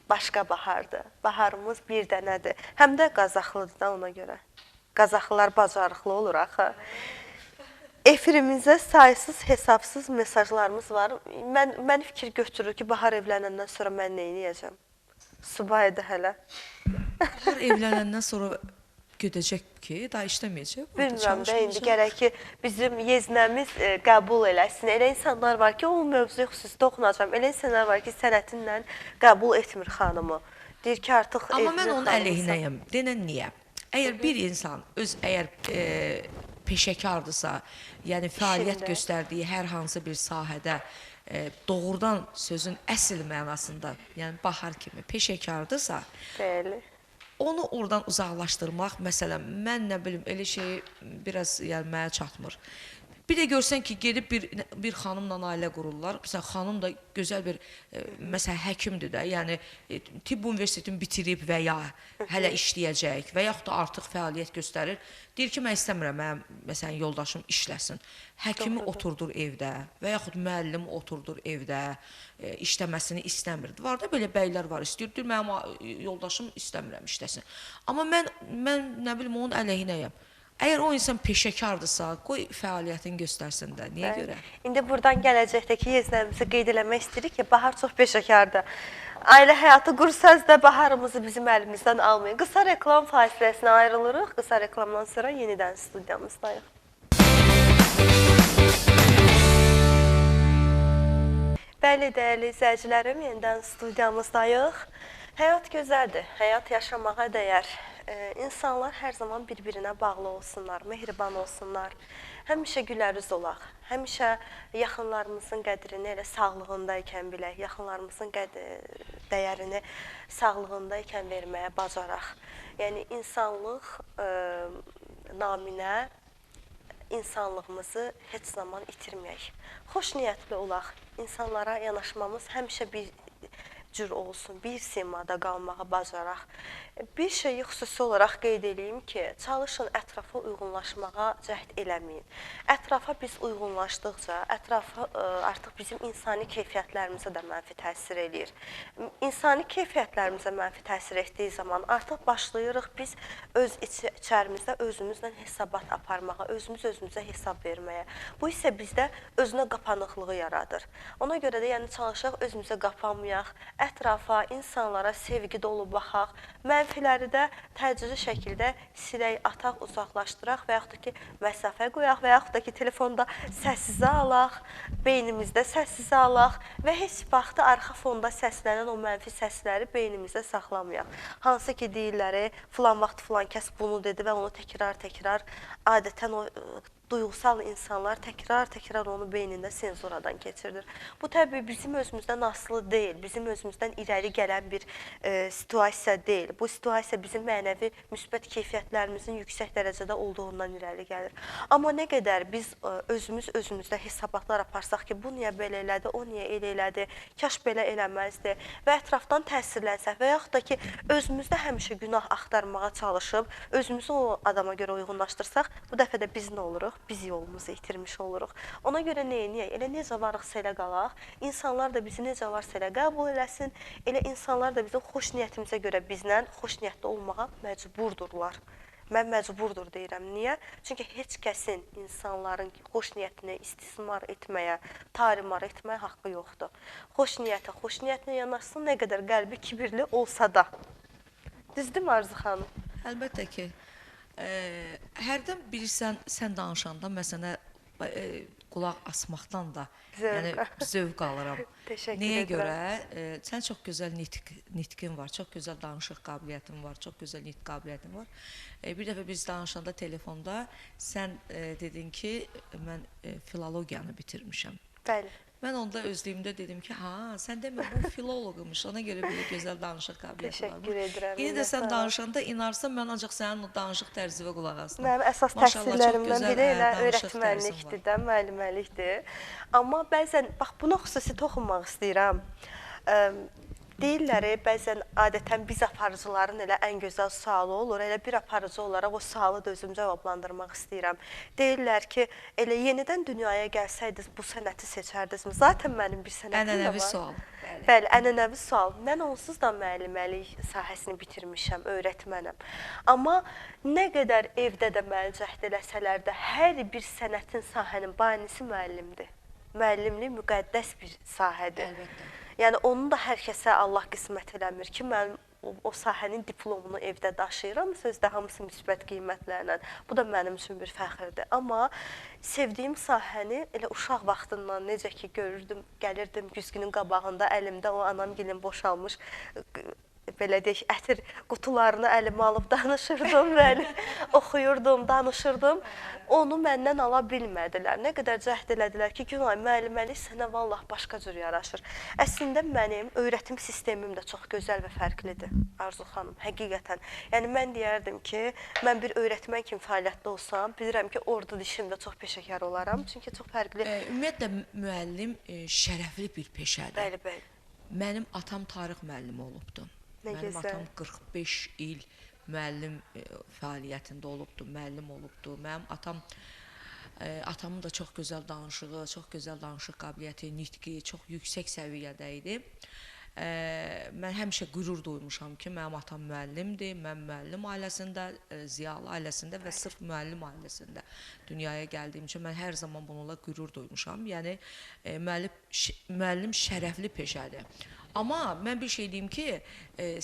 başqa Bahardır. Baharımız bir dənədir. Həm də Qazaxlıdır da ona görə. Qazaxlılar bacarıqlı olur axı. Efirimizdə saysız, hesabsız mesajlarımız var. Mən fikir götürür ki, Bahar evlənəndən sonra mən nə edəcəm? Subaydı hələ. Bahar evlənəndən sonra gedəcək ki, daha işləməyəcək. Bilmirəm də, indi gərək ki, bizim yeznəmiz qəbul eləsin. Elə insanlar var ki, o mövzuya xüsusi toxunacam. Elə insanlar var ki, sənətinlə qəbul etmir xanımı. Deyir ki, artıq amma mən onun əleyhinəyəm. Denən niyə? Əgər bir insan əgər peşəkardırsa, yəni fəaliyyət göstərdiyi hər hansı bir sahədə doğrudan sözün əsl mənasında, yəni Bahar kimi peşəkardırsa, onu oradan uzaqlaşdırmaq, məsələn, mən nə bilim, elə şeyi biraz mənə çatmır. Bir də görsən ki, gedib bir xanımla ailə qururlar. Məsələn, xanım da gözəl bir, məsələn, həkimdir də, yəni tibb universitetini bitirib və ya hələ işləyəcək və yaxud da artıq fəaliyyət göstərir. Deyir ki, mən istəmirəm, mənim, məsələn, yoldaşım işləsin. Həkimi oturdur evdə və yaxud müəllim oturdur evdə, işləməsini istəmirdi. Var da belə bəylər var, istəyir, mənim yoldaşım istəmirəm işləsin. Amma mən nə bilim, onun əleyhinəyəm. Əgər o insan peşəkardırsa, qoy fəaliyyətini göstərsin də. Niyə görə? İndi buradan gələcəkdəki yeznəmizi qeyd eləmək istəyirik ki, Bahar çox peşəkardır. Ailə həyatı qursaz da Baharımızı bizim əlimizdən almayın. Qısa reklam fasiləsinə ayrılırıq. Qısa reklamdan sonra yenidən studiyamızdayıq. 5 il Bəli, dəyərli izləyicilərim, yenidən studiyamızdayıq. Həyat gözəldir, həyat yaşamağa dəyər. İnsanlar hər zaman bir-birinə bağlı olsunlar, mehriban olsunlar. Həmişə gülərüz olaq, həmişə yaxınlarımızın qədrini elə sağlığındaykən bilək, yaxınlarımızın dəyərini sağlığındaykən verməyə bacaraq. Yəni, insanlıq naminə insanlığımızı heç zaman itirməyək. Xoş niyyətli olaq, insanlara yanaşmamız həmişə bir cür olsun, bir simada qalmağa bacaraq. Bir şeyi xüsusi olaraq qeyd edeyim ki, çalışın ətrafa uyğunlaşmağa cəhd eləməyin. Ətrafa biz uyğunlaşdıqca, ətrafa artıq bizim insani keyfiyyətlərimizə də mənfi təsir eləyir. İnsani keyfiyyətlərimizə mənfi təsir etdiyi zaman artıq başlayırıq biz öz içərimizdə özümüzlə hesabat aparmağa, özümüzə hesab verməyə. Bu isə bizdə özünə qapanıqlığı yaradır. Ona görə də yəni çalışaq özümüzə qapanmayaq, ətrafa, insanlara sevgi dolu baxaq, mənfiləri də tədrici şəkildə silək, ataq, uzaqlaşdıraq və yaxud da ki, məsafə qoyaq və yaxud da ki, telefonda səssizə alaq, beynimizdə səssizə alaq və heç vaxtı arxa fonda səslənən o mənfi səsləri beynimizdə saxlamayaq. Hansı ki, deyirləri, filan vaxt filan kəs bunu dedi və onu təkrar adətən o duyğusal insanlar təkrar onu beynində senzuradan keçirdir. Bu təbii bizim özümüzdən asılı deyil, bizim özümüzdən irəli gələn bir situasiya deyil. Bu situasiya bizim mənəvi müsbət keyfiyyətlərimizin yüksək dərəcədə olduğundan irəli gəlir. Amma nə qədər biz özümüzdə hesabatlar aparsaq ki, bu niyə belə elədi, o niyə elə elədi, kaş belə eləməzdi və ətrafdan təsirlənsək və yaxud da ki, özümüzdə həmişə günah axtarmağa çalışıb, özümüzü o adama görə uyğunlaşdırsaq, bu dəfə də biz nə oluruq? Biz yolumuzu itirmiş oluruq. Ona görə neyiniyək? Elə necə varıqsa elə qalaq, insanlar da bizi necə varsa elə qəbul eləsin, elə insanlar da bizim xoş niyyətimizə görə bizlə xoş niyyətli olmağa məcburdurlar. Mən məcburdur deyirəm. Niyə? Çünki heç kəsin insanların xoş niyyətini istismar etməyə, tarimar etməyə haqqı yoxdur. Xoş niyyətlə yanaşsın, nə qədər qəlbi kibirli olsa da. Düzdür mü Arzu xanım? Əlbəttə ki, hərdən bilirsən, sən danışanda məsələn qulaq asmaqdan da zövq alıram. Nəyə görə? Sən çox gözəl nitqin var, çox gözəl danışıq qabiliyyətin var, çox gözəl nitq qabiliyyətin var. Bir dəfə biz danışanda telefonda sən dedin ki, mən filologiyanı bitirmişəm. Bəli. Mən onda özlüyümdə dedim ki, sən demə, bu filoloqmuş, ona görə belə gözəl danışıq qabiliyyəti var. Təşəkkür edirəm. İndi də sən danışanda inarsan, mən ancaq sənin o danışıq tərzinə qulaq asdım. Mənim əsas təhsillərimdən biri elə öyrətmənlikdir də, müəlliməlikdir. Amma bəzən, bax, buna xüsusi toxunmaq istəyirəm. Deyirlər, bəzən adətən biz aparıcıların elə ən gözəl sualı olur. Elə bir aparıcı olaraq o sualı da özüm cavablandırmaq istəyirəm. Deyirlər ki, elə yenidən dünyaya gəlsəydiniz bu sənəti seçərdinizmi? Zaten mənim bir sənətim də var. Ənənəvi sual. Bəli, ənənəvi sual. Mən onsuz da müəlliməlik sahəsini bitirmişəm, öyrətmənəm. Amma nə qədər evdə də məni cəhd eləsələr də hər bir sənətin sahənin banisi müəllimdir. Müəllimlik müqəddəs bir sahədir. Əlbəttə. Yəni, onu da hər kəsə Allah qismət eləmir ki, mən o sahənin diplomunu evdə daşıyıram, sözdə hamısı müsbət qiymətlərlə. Bu da mənim üçün bir fəxirdir. Amma sevdiyim sahəni elə uşaq vaxtından necə ki görürdüm, gəlirdim güzgünün qabağında əlimdə o anamgilin boşalmış belə deyək, ətir qutularını əlimə alıb danışırdım, oxuyurdum, danışırdım. Onu məndən ala bilmədilər. Nə qədər cəhd elədilər ki, Günay, müəlliməlik sənə vallah başqa cür yaraşır. Əslində mənim öyrətim sistemim də çox gözəl və fərqlidir, Arzu xanım, həqiqətən. Yəni, mən deyərdim ki, mən bir öyrətmən kimi fəaliyyətdə olsam, bilirəm ki, orada dişimdə çox peşəkar olaram, çünki çox fərqli. Ümumiyyətlə, müəllim şərəfli bir peşədir. Bəli, bəli. Mənim atam tarix müəllimi olubdu. Mənim atam 45 il müəllim fəaliyyətində olubdu, müəllim olubdu. Mənim atamın da çox gözəl danışığı, çox gözəl danışıq qabiliyyəti, nitqi çox yüksək səviyyədə idi. Mən həmişə qürur duymuşam ki, mənim atam müəllimdir, mən müəllim ailəsində, ziyalı ailəsində və sırf müəllim ailəsində dünyaya gəldiyim üçün mən hər zaman bununla qürur duymuşam. Yəni, müəllim şərəfli peşədir. Amma mən bir şey deyim ki,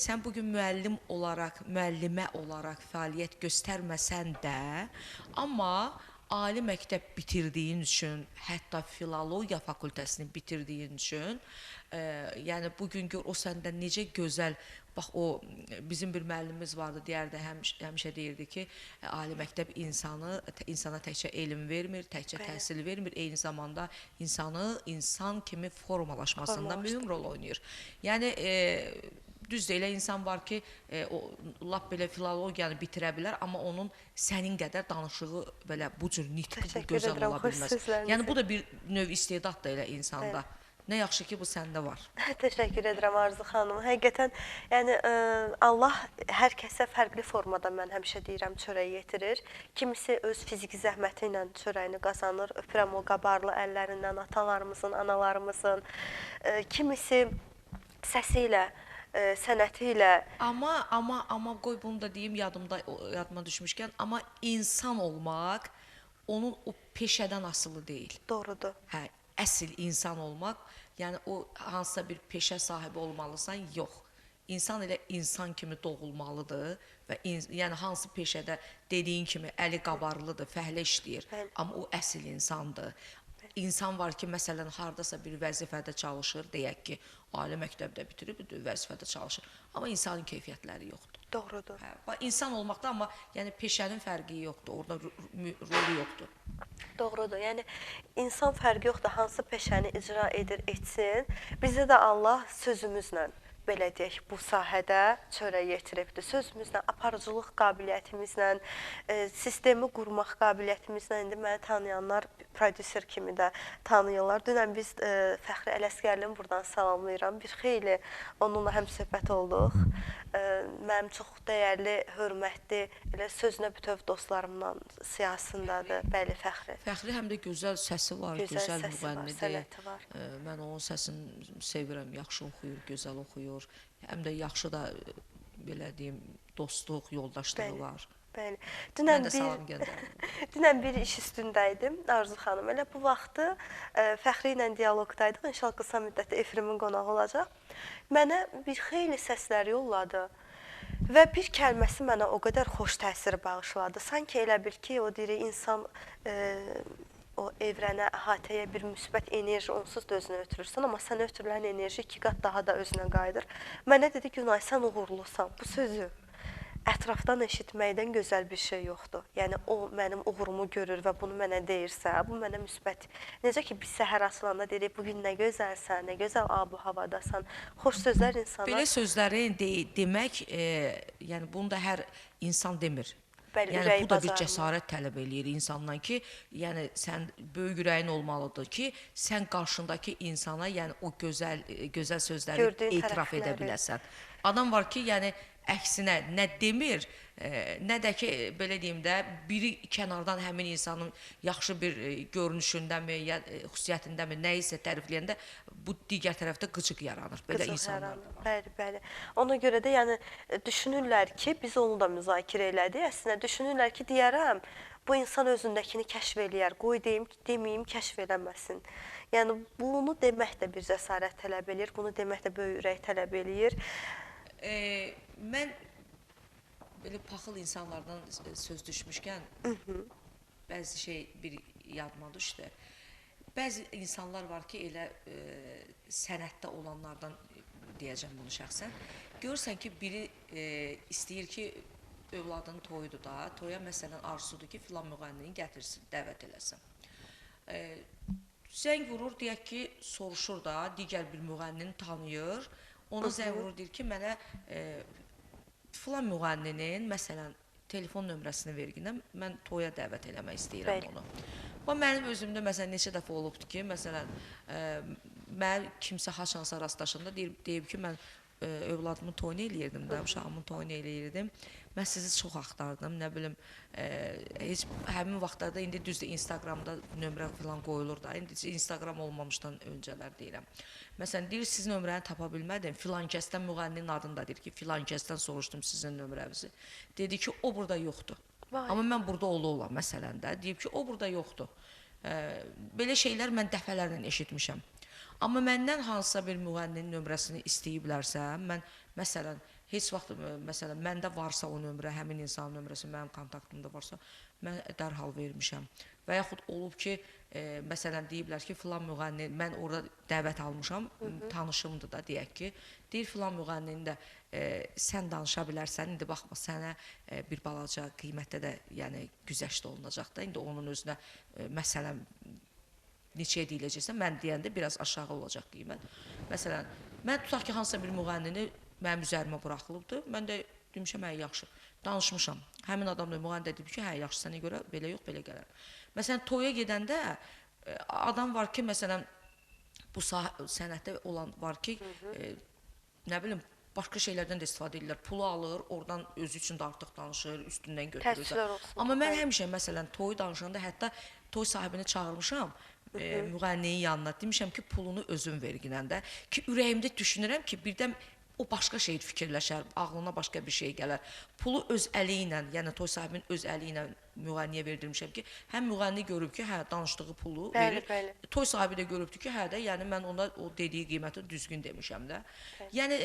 sən bugün müəllim olaraq, müəllimə olaraq fəaliyyət göstərməsən də, amma ali məktəb bitirdiyin üçün, hətta filologiya fakültəsini bitirdiyin üçün, yəni bugün gör o səndə necə gözəl, bax o bizim bir müəllimimiz vardı, deyərdi, həmişə deyirdi ki, ali məktəb insana təkcə elm vermir, təkcə təhsil vermir, eyni zamanda insanı insan kimi formalaşmasında mühüm rol oynayır. Yəni düzdür, elə insan var ki, lap belə filologiyanı bitirə bilər, amma onun sənin qədər danışığı belə bu cür nitqi, bu gözəl ola bilməz. Yəni bu da bir növ istedad da elə insanda. Nə yaxşı ki, bu səndə var. Təşəkkür edirəm Arzu xanım. Həqiqətən, yəni Allah hər kəsə fərqli formada, mən həmişə deyirəm, çörək yetirir. Kimisi öz fiziki zəhməti ilə çörəyini qazanır. Öpürəm o qabarlı əllərindən atalarımızın, analarımızın. Kimisi səsi ilə, sənəti ilə. Amma qoy bunu da deyim, yadıma düşmüşkən, amma insan olmaq onun o peşədən asılı deyil. Doğrudur. Hə, əsl insan olmaq, yəni o hansısa bir peşə sahibi olmalısan, yox. İnsan elə insan kimi doğulmalıdır və yəni hansı peşədə dediyin kimi əli qabarlıdır, fəhlə işləyir, amma o əsl insandır. İnsan var ki, məsələn, hardasa bir vəzifədə çalışır, deyək ki, ali məktəbdə bitirib, vəzifədə çalışır, amma insanın keyfiyyətləri yoxdur. Doğrudur. Hə, insan olmaqda, amma yəni peşənin fərqi yoxdur, orada rolu yoxdur. Doğrudur. Yəni insan fərqi yoxdur, hansı peşəni icra edir, etsin. Bizə də Allah sözümüzlə, belə deyək, bu sahədə çörək yetiribdir. Sözümüzlə, aparıcılıq qabiliyyətimizlə, sistemi qurmaq qabiliyyətimizlə indi məni tanıyanlar prodüser kimi də tanıyırlar. Dünən biz Fəxri Ələsgərlini buradan salamlayıram. Bir xeyli onunla həmsöhbət olduq. Mənim çox dəyərli, hörmətli, elə sözünə bütöv dostlarımdan siyasındadır. Bəli, Fəxri. Fəxri həm də gözəl səsi var, gözəl müğənnidir. Mən onun səsini sevirəm, yaxşı oxuyur, gözəl oxuyur. Həm də yaxşı da, belə deyim, dostluq, yoldaşlığı var. Bəli. Mən də salam göndərirəm. Dünən bir iş üstündəydim, Arzu xanım. Elə bu vaxtı Fəxri ilə dialoqdaydıq. İnşallah qısa müddətdə efirimin qonağı olacaq. Mənə bir xeyli səslər yolladı və bir kəlməsi mənə o qədər xoş təsir bağışladı. Sanki elə bil ki, o diri insan o evrənə, əhatəyə bir müsbət enerji onsuz da özünə ötürürsən, amma sənə ötürülən enerji 2 qat daha da özünə qayıdır. Mənə dedi, Günay, sən uğurlusan. Bu sözü ətrafdan eşitməkdən gözəl bir şey yoxdur. Yəni, o mənim uğurumu görür və bunu mənə deyirsə, bu mənə müsbət. Necə ki, biz səhər açılanda deyirik, bugün nə gözəlsən, nə gözəl abu havadasan, xoş sözlər insana. Belə sözləri demək, yəni bunu da hər insan demir. Bəli, yəni bu da bir cəsarət tələb eləyir insandan ki, yəni sən böyük ürəyin olmalıdır ki, sən qarşındakı insana, yəni o gözəl sözləri etiraf edə biləsən. Adam var ki, yəni əksinə nə demir, nə də ki, belə deyim də, biri kənardan həmin insanın yaxşı bir görünüşündənmi, ya xüsusiyyətindənmi, nə isə tərifləyəndə, bu digər tərəfdə qıcıq yaranır. Belə insanlar da var. Bəli, bəli. Ona görə də, yəni, düşünürlər ki, biz onu da müzakirə elədik, əslində düşünürlər ki, deyərəm, bu insan özündəkini kəşf eləyər, qoy deyim, deməyim, kəşf eləməsin. Yəni, bunu demək də bir cəsarət tələb eləyir, bunu demək də böyük ürək tələb eləyir. Mən belə paxıl insanlardan söz düşmüşkən, bəzi şey bir yadıma düşdü. Bəzi insanlar var ki, elə sənətdə olanlardan deyəcəm bunu şəxsən. Görürsən ki, biri istəyir ki, övladının toyudur da, toya məsələn arzusudur ki, filan müğənnini gətirsin, dəvət eləsin. Zəng vurur, deyək ki, soruşur da, digər bir müğənnini tanıyır, ona zəng vurur, deyir ki, mənə filan müğənninin, məsələn, telefon nömrəsini verginəm, mən toya dəvət eləmək istəyirəm onu. Və mənim özümdə, məsələn, neçə dəfə olubdur ki, məsələn, mən kimsə haçansa rastlaşanda deyib ki, mən övladımın toyunu eləyirdim də, uşağımın toyunu eləyirdim. Mən sizi çox axtardım, nə bilim, heç həmin vaxtlarda, indi düzdür, Instagramda nömrə falan qoyulur da, indi Instagram olmamışdan öncələr deyirəm. Məsələn, deyir, sizin nömrəni tapa bilmədim, filan kəsdən müğənninin adını da deyir ki, filan kəsdən soruşdum sizin nömrənizi. Dedi ki, o burada yoxdur. Amma mən burada olam, məsələn də, deyib ki, o burada yoxdur. Belə şeylər mən dəfələrlə eşitmişəm. Amma məndən hansısa bir müğənninin nömrəsini istəyiblərsə, mən, məsələn, heç vaxt, məsələn, məndə varsa o nömrə, həmin insanın nömrəsi mənim kontaktımda varsa, mən dərhal vermişəm. Və yaxud olub ki, məsələn deyiblər ki, filan müğənni, mən orada dəvət almışam, tanışımdır da deyək ki, deyir filan müğənnini də sən danışa bilərsən, indi baxma sənə bir balaca qiymətdə də yəni güzəşt olunacaq da, indi onun özünə məsələn neçəyə deyiləcəksə, mən deyəndə biraz aşağı olacaq qiymət. Məsələn, mən tutaq ki, hansısa bir müğənnini mənim üzərimə buraxılıbdır, mən də demişəm, hə, yaxşı, danışmışam. Həmin adam da müğənni də deyib ki, hə, yaxşı, sənə görə belə yox, belə gələr. Məsələn, toya gedəndə adam var ki, məsələn, bu sənətdə olan var ki, nə bilim, başqa şeylərdən də istifadə edirlər. Pulu alır, oradan özü üçün də artıq danışır, üstündən götürür. Amma mən həmişə, məsələn, toyu danışanda, hətta toy sahibini çağırmışam, müğənninin yanına. Demişəm ki, pulunu özün verginən də. Ki, ürəyimdə düşünürəm ki, birdən o başqa şey fikirləşər, ağlına başqa bir şey gələr. Pulu öz əli ilə, yəni toy sahibinin öz əli ilə müğənniyə verdirmişəm ki, həm müğənni görüb ki, hə, danışdığı pulu verir. Toy sahibi də görübdür ki, hə də, yəni mən ona o dediyi qiyməti düzgün demişəm də. Yəni,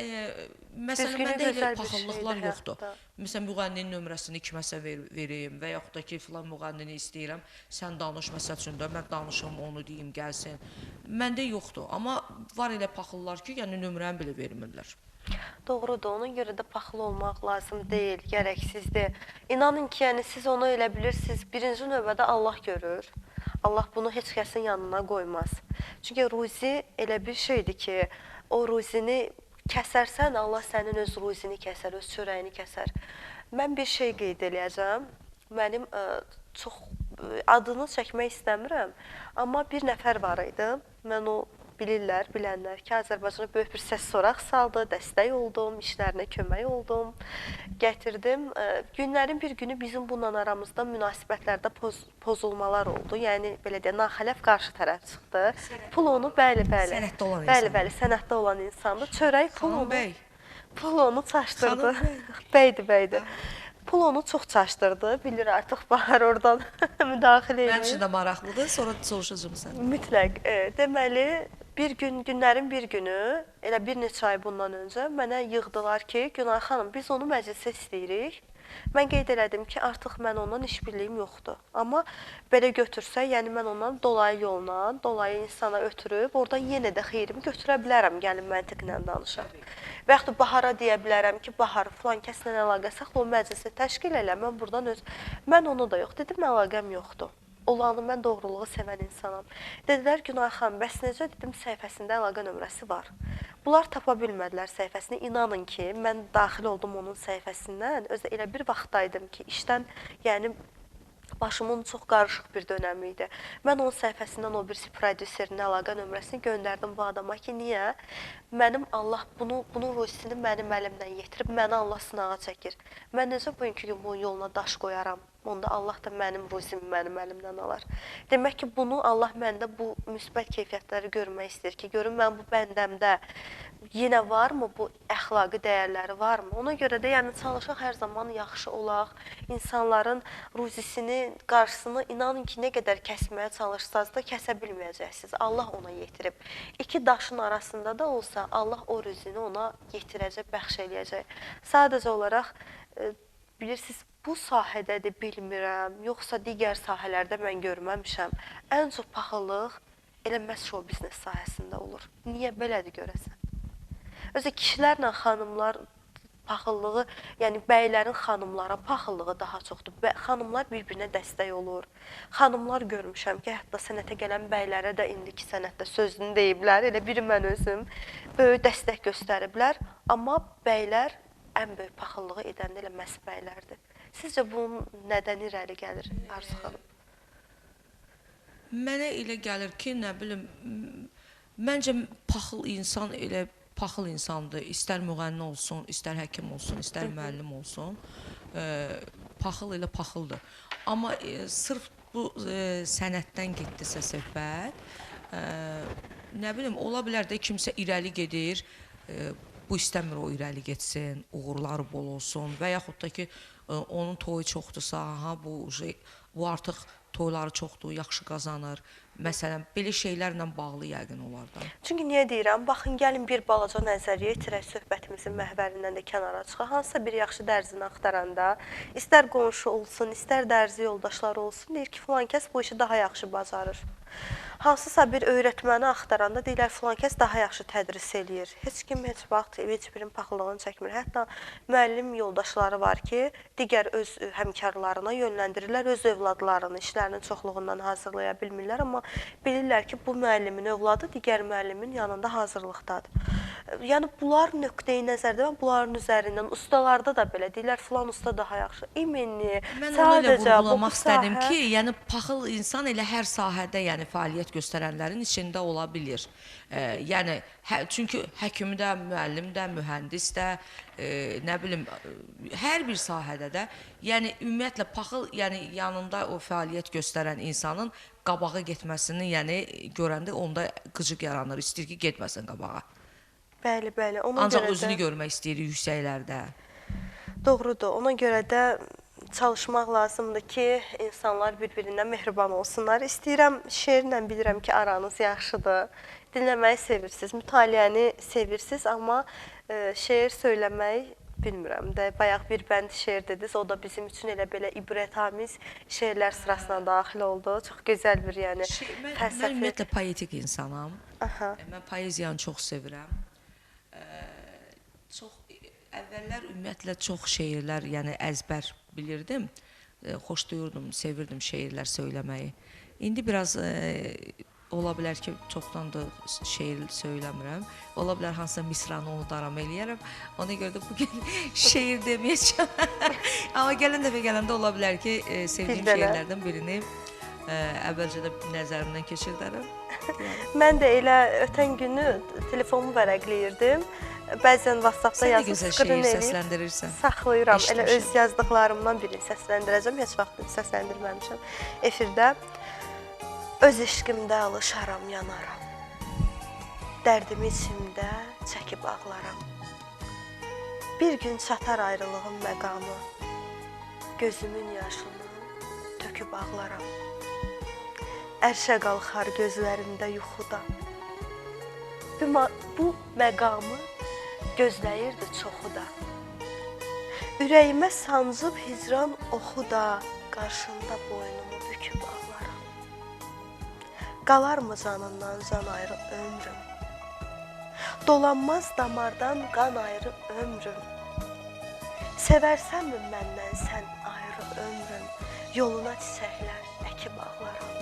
məsələn, məndə elə paxıllıqlar yoxdur. Məsələn, müğənninin nömrəsini kiməsə vereyim və yaxud da ki, filan müğənnini istəyirəm, sən danış, məsəl üçün də, mən danışım, onu deyim, gəlsin. Məndə yoxdur, amma var elə paxıllar ki, yəni nömrəni belə vermirlər. Doğrudur, ona görə də paxıl olmaq lazım deyil, gərəksizdir. İnanın ki, yəni siz onu elə bilirsiniz, birinci növbədə Allah görür. Allah bunu heç kəsin yanına qoymaz. Çünki ruzi elə bir şeydir ki, o ruzini kəsərsən, Allah sənin öz ruzini kəsər, öz çörəyini kəsər. Mən bir şey qeyd eləyəcəm. Mənim çox adını çəkmək istəmirəm, amma bir nəfər var idi. Mən o bilirlər, bilənlər ki, Azərbaycana böyük bir səs soraq saldı, dəstək oldum, işlərinə kömək oldum, gətirdim. Günlərin bir günü bizim bununla aramızda münasibətlərdə pozulmalar oldu. Yəni, belə deyək, naxələf qarşı tərəf çıxdı. Pul onu, bəli. Sənətdə olan insan. Bəli, sənətdə olan insandır. Çörək pul onu çaşdırdı. Bəydi. Pul onu çox çaşdırdı. Bilir, artıq Bahar oradan müdaxilə edir. Mənim üçün də maraqlıdır, sonra soruşacağım sən. Mütləq. Deməli, günlərin bir günü, elə bir neçə ay bundan öncə mənə yığdılar ki, Günay xanım, biz onu məclisə istəyirik. Mən qeyd elədim ki, artıq mən ondan işbirliyim yoxdur. Amma belə götürsə, yəni mən ondan dolayı yolla, dolayı insana ötürüb, oradan yenə də xeyrimi götürə bilərəm, gəlin məntiqlə danışaq. Və yaxud da Bahara deyə bilərəm ki, Bahar, filan kəslə əlaqə saxla, o məclisi təşkil elə, mən onu da yox, dedim, əlaqəm yoxdur. Olanı, mən doğruluğu sevən insanam. Dedilər, Günay xanım, bəs necə? Dedim, səhifəsində əlaqə nömrəsi var. Bunlar tapa bilmədilər səhifəsini. İnanın ki, mən daxil oldum onun səhifəsindən. Özdə elə bir vaxtdaydım ki, işdən, yəni, başımın çox qarışıq bir dönəmi idi. Mən onun səhifəsindən o birisi prodüserin əlaqə nömrəsini göndərdim bu adama ki, niyə? Mənim Allah bunun ruhsini mənim əlimdən yetirib, məni Allah sınağa çəkir. Mən necə bugünkü gün bunun yoluna daş qoyaram? Onda Allah da mənim ruzimi mənim əlimdən alar. Demək ki, bunu Allah məndə bu müsbət keyfiyyətləri görmək istəyir ki, görün mən bu bəndəmdə yenə varmı, bu əxlaqi dəyərləri varmı? Ona görə də yəni çalışaq hər zaman yaxşı olaq. İnsanların ruzisini, qarşısını inanın ki, nə qədər kəsməyə çalışsanız da kəsə bilməyəcəksiniz. Allah ona yetirib. İki daşın arasında da olsa Allah o ruzini ona yetirəcək, bəxş eləyəcək. Sadəcə olaraq bilirsiniz, bu sahədədir, bilmirəm, yoxsa digər sahələrdə mən görməmişəm. Ən çox paxıllıq elə məhz show biznes sahəsində olur. Niyə belədir görəsən? Özə kişilərlə xanımlar paxıllığı, yəni bəylərin xanımlara paxıllığı daha çoxdur. Xanımlar bir-birinə dəstək olur. Xanımlar görmüşəm ki, hətta sənətə gələn bəylərə də indiki sənətdə sözünü deyiblər. Elə biri mən özüm böyük dəstək göstəriblər. Amma bəylər ən böyük paxıllığı edən də elə məhz bəylərdir. Sizcə bunun nədən irəli gəlir Arzu xanım? Mənə elə gəlir ki, nə bilim, məncə paxıl insan elə paxıl insandır. İstər müğənni olsun, istər həkim olsun, istər müəllim olsun. Paxıl elə paxıldır. Amma sırf bu sənətdən getdisə söhbət, nə bilim, ola bilər də kimsə irəli gedir, bu istəmir o irəli getsin, uğurları bol olsun və yaxud da ki, onun toyu çoxdursa, bu artıq toyları çoxdur, yaxşı qazanır. Məsələn, belə şeylərlə bağlı yəqin onlardan. Çünki niyə deyirəm? Baxın, gəlin bir balaca nəzəriyyə itirək söhbətimizin məhvərindən də kənara çıxaq. Hansısa bir yaxşı dərzini axtaranda, istər qonşu olsun, istər dərzi yoldaşları olsun, deyir ki, filan kəs bu işi daha yaxşı bacarır. Hansısa bir öyrətməni axtaranda deyirlər, filan kəs daha yaxşı tədris eləyir. Heç kim heç vaxt heç birinin paxıllığını çəkmir. Hətta müəllim yoldaşları var ki, digər öz həmkarlarına yönləndirirlər, öz övladlarını işlərinin çoxluğundan hazırlaya bilmirlər, amma bilirlər ki, bu müəllimin övladı digər müəllimin yanında hazırlıqdadır. Yəni, bunlar nöqteyi nəzərdə və bunların üzərindən ustalarda da belə deyirlər, filan usta daha yaxşı. İminli, Mən onu elə sadəcə vurgulamaq istədim sahə... ki, yəni paxıl insan elə hər sahədə, yəni fəaliyyət göstərənlərin içində ola bilir. Yəni çünki həkim də, müəllim də, mühəndis də, nə bilim, hər bir sahədə də, yəni ümumiyyətlə paxıl, yəni yanında o fəaliyyət göstərən insanın qabağa getməsini, yəni görəndə onda qıcıq yaranır, istəyir ki, getməsin qabağa. Bəli, bəli. Ona Ancaq görə özünü də... görmək istəyir yüksəklərdə. Doğrudur. Ona görə də çalışmaq lazımdır ki, insanlar bir-birindən mehriban olsunlar. İstəyirəm, şeirlə bilirəm ki, aranız yaxşıdır. Dinləməyi sevirsiniz, mütaliəni sevirsiniz, amma şeir söyləmək bilmirəm də. Bayaq bir bənd şeir dediniz, o da bizim üçün elə belə ibrətamiz şeirlər sırasına daxil oldu. Çox gözəl bir, yəni, Mən ümumiyyətlə poetik insanam. Mən poeziyanı çox sevirəm. Çox əvvəllər ümumiyyətlə çox şeirlər, yəni əzbər bilirdim. Xoşlayırdım, sevirdim şeirlər söyləməyi. İndi biraz ola bilər ki, çoxdandır şeir söyləmirəm. Ola bilər hansısa misranı unudaram eləyərəm. Ona görə də bugün şeir deməyəcəm. Amma gələn dəfə gələndə ola bilər ki, sevdiyim şeirlərdən birini əvvəlcə də nəzərimdən keçirdərəm. Mən də elə ötən günü telefonumu vərəqləyirdim. Bəzən WhatsApp-da Sən də yazıb gözəl skrin şeir eləyib səsləndirirsən. saxlayıram. Elə öz Eşitmişəm. yazdıqlarımdan birini səsləndirəcəm. Heç vaxt səsləndirməmişəm efirdə. Öz eşqimdə alışaram, yanaram. Dərdimi içimdə çəkib ağlaram. Bir gün çatar ayrılığın məqamı. Gözümün yaşını töküb ağlaram. Ərşə qalxar gözlərimdə yuxuda. Bu məqamı gözləyirdi çoxu da. Ürəyimə sancıb hicran oxu da, qarşında boynumu büküb ağlaram. Qalarmı canından can ayrı ömrüm? Dolanmaz damardan qan ayrı ömrüm? Sevərsənmi məndən sən ayrı ömrüm? Yoluna çiçəklər əkib ağlaram.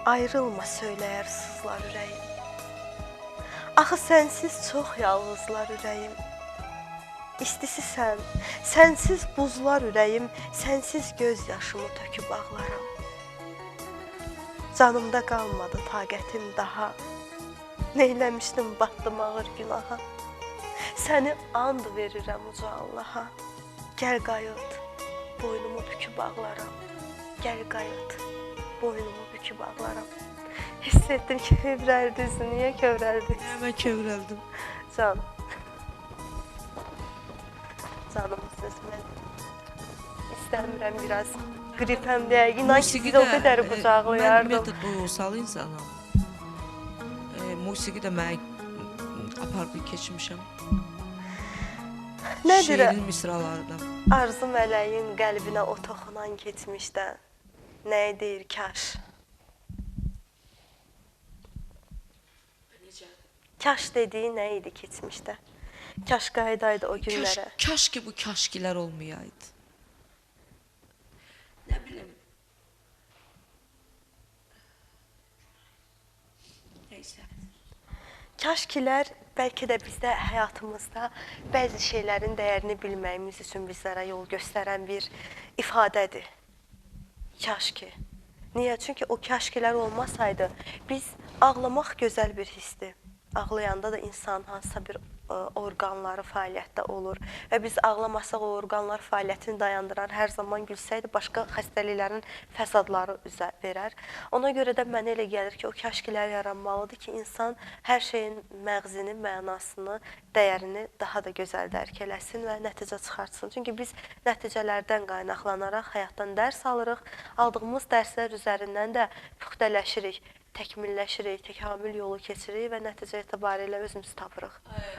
Ayrılma söyləyər sızlar ürəyim. Axı sənsiz çox yalnızlar ürəyim. İstisi sən, sənsiz buzlar ürəyim, sənsiz göz yaşımı töküb ağlaram. Canımda qalmadı taqətim daha. Neyləmişdim, batdım ağır günaha. Səni and verirəm uca Allaha. Gəl qayıt, boynumu büküb ağlaram. Gəl qayıt, boynumu büküb ağlaram. Hiss etdim ki, kövrəldiniz. Niyə kövrəldiniz? Mən kövrəldim. Can. Canımsınız, mən istəmirəm biraz qripəm deyə. İnan ki, siz o qədər Mən qucaqlayardım. ümumiyyətlə duygusal insanam. Musiqi də mənə apardı, keçmişəm. Nədir Şeirin misralarından. arzu mələyin qəlbinə o toxunan keçmişdə? Nəyə deyir kaş? Kaş dediyi nə idi keçmişdə? Kaş qaydaydı o günlərə. Kaş ki bu kaşkilər olmayaydı. Nə bilim. Neysə. Kaşkilər bəlkə də bizdə həyatımızda bəzi şeylərin dəyərini bilməyimiz üçün bizlərə yol göstərən bir ifadədir. Kaş ki. Niyə? Çünki o kaşkilər olmasaydı biz ağlamaq gözəl bir hissdir. Ağlayanda da insan hansısa bir orqanları fəaliyyətdə olur və biz ağlamasaq o orqanlar fəaliyyətini dayandırar. Hər zaman gülsəydi başqa xəstəliklərin fəsadları üzə verər. Ona görə də mənə elə gəlir ki, o kəşkilər yaranmalıdır ki, insan hər şeyin məğzini, mənasını, dəyərini daha da gözəl dərk eləsin və nəticə çıxartsın. Çünki biz nəticələrdən qaynaqlanaraq həyatdan dərs alırıq. Aldığımız dərslər üzərindən də puxtələşirik, təkmilləşirik, təkamül yolu keçirik və nəticə etibarilə özümüzü tapırıq.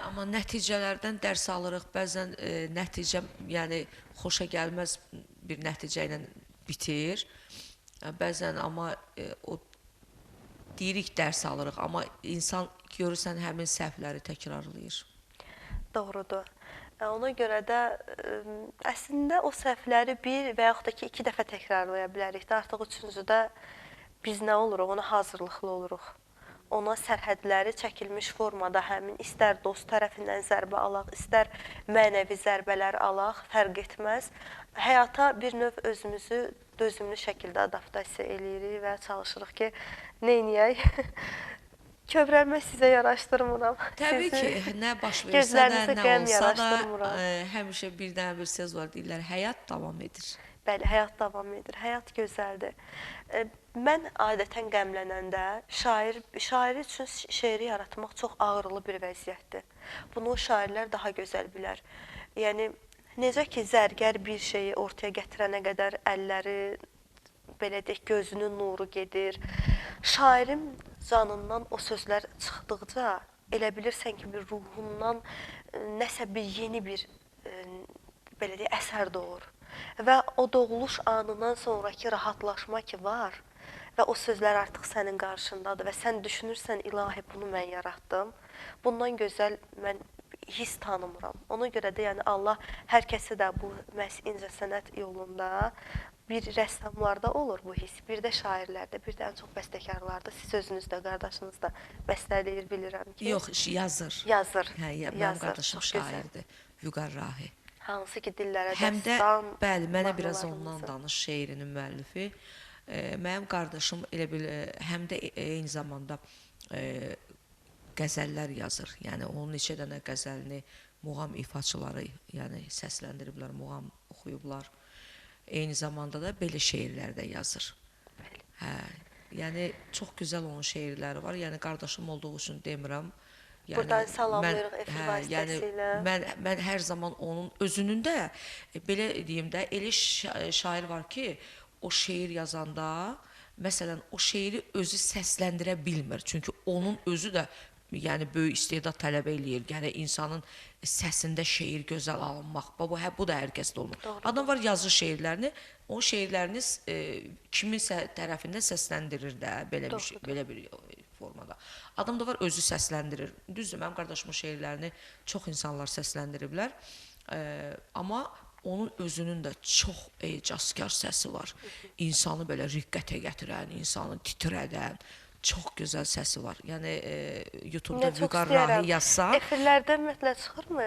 Amma nəticələrdən dərs alırıq. Bəzən nəticə, yəni xoşa gəlməz bir nəticə ilə bitir. Bəzən amma o deyirik dərs alırıq, amma insan görürsən həmin səhvləri təkrarlayır. Doğrudur. Ona görə də əslində o səhvləri bir və yaxud da ki, 2 dəfə təkrarlaya bilərik də. Artıq üçüncüdə biz nə oluruq? Ona hazırlıqlı oluruq. Ona sərhədləri çəkilmiş formada həmin istər dost tərəfindən zərbə alaq, istər mənəvi zərbələr alaq, fərq etməz. Həyata bir növ özümüzü dözümlü şəkildə adaptasiya eləyirik və çalışırıq ki, neyniyək? Kövrəlmək sizə yaraşdırmıram. Təbii ki, nə baş versə də, nə olsa da, həmişə bir dənə bir söz var, deyirlər, həyat davam edir. Bəli, həyat davam edir, həyat gözəldir. Mən adətən qəmlənəndə şair üçün şeiri yaratmaq çox ağırlı bir vəziyyətdir. Bunu şairlər daha gözəl bilər. Yəni, necə ki, zərgər bir şeyi ortaya gətirənə qədər əlləri, belə deyək, gözünün nuru gedir. Şairin canından o sözlər çıxdıqca elə bilirsən ki, bir ruhundan nəsə bir yeni bir belə deyək, əsər doğur. Və o doğuluş anından sonraki rahatlaşma ki var və o sözlər artıq sənin qarşındadır və sən düşünürsən, ilahi bunu mən yaratdım. Bundan gözəl mən hiss tanımıram. Ona görə də yəni Allah hər kəsə də bu incəsənət yolunda bir rəssamlarda olur bu hiss, bir də şairlərdə, bir də ən çox bəstəkarlarda. Siz özünüz də, qardaşınız da bəstələyir, bilirəm ki. Yox, yazır. Yazır. Hə, mənim qardaşım şairdir, Vüqar Rahi. Hansı ki, dillərə Həm də, dəstan, bəli, mənə biraz mahnılarımızı. ondan danış, şeirinin müəllifi. Mənim qardaşım elə bil, həm də eyni zamanda qəzəllər yazır. Yəni, onun neçə dənə qəzəlini muğam ifaçıları, yəni səsləndiriblər, muğam oxuyublar. Eyni zamanda da belə şeirlər də yazır. Hə, yəni, çox gözəl onun şeirləri var. Yəni, qardaşım olduğu üçün demirəm. Yəni, buradan salamlayırıq efir vasitəsilə. Yəni, mən hər zaman onun özünün də, belə deyim də, elə şair var ki, o şeir yazanda, məsələn, o şeiri özü səsləndirə bilmir. Çünki onun özü də yəni, böyük istedad tələb eləyir. Yəni, insanın səsində şeir gözəl alınmaq. Bu da hər kəsdə olmur. Adam var, yazır şeirlərini, o şeirlərini kiminsə tərəfindən səsləndirir də, belə bir formada. Adam da var, özü səsləndirir. Düzdür, mənim qardaşımın şeirlərini çox insanlar səsləndiriblər. Amma onun özünün də çox ecazkar səsi var. İnsanı belə riqqətə gətirən, insanı titrədən, çox gözəl səsi var. Yəni, YouTube-da Vüqar Rahi yazsan... Efirlərdə ümumiyyətlə çıxırmı?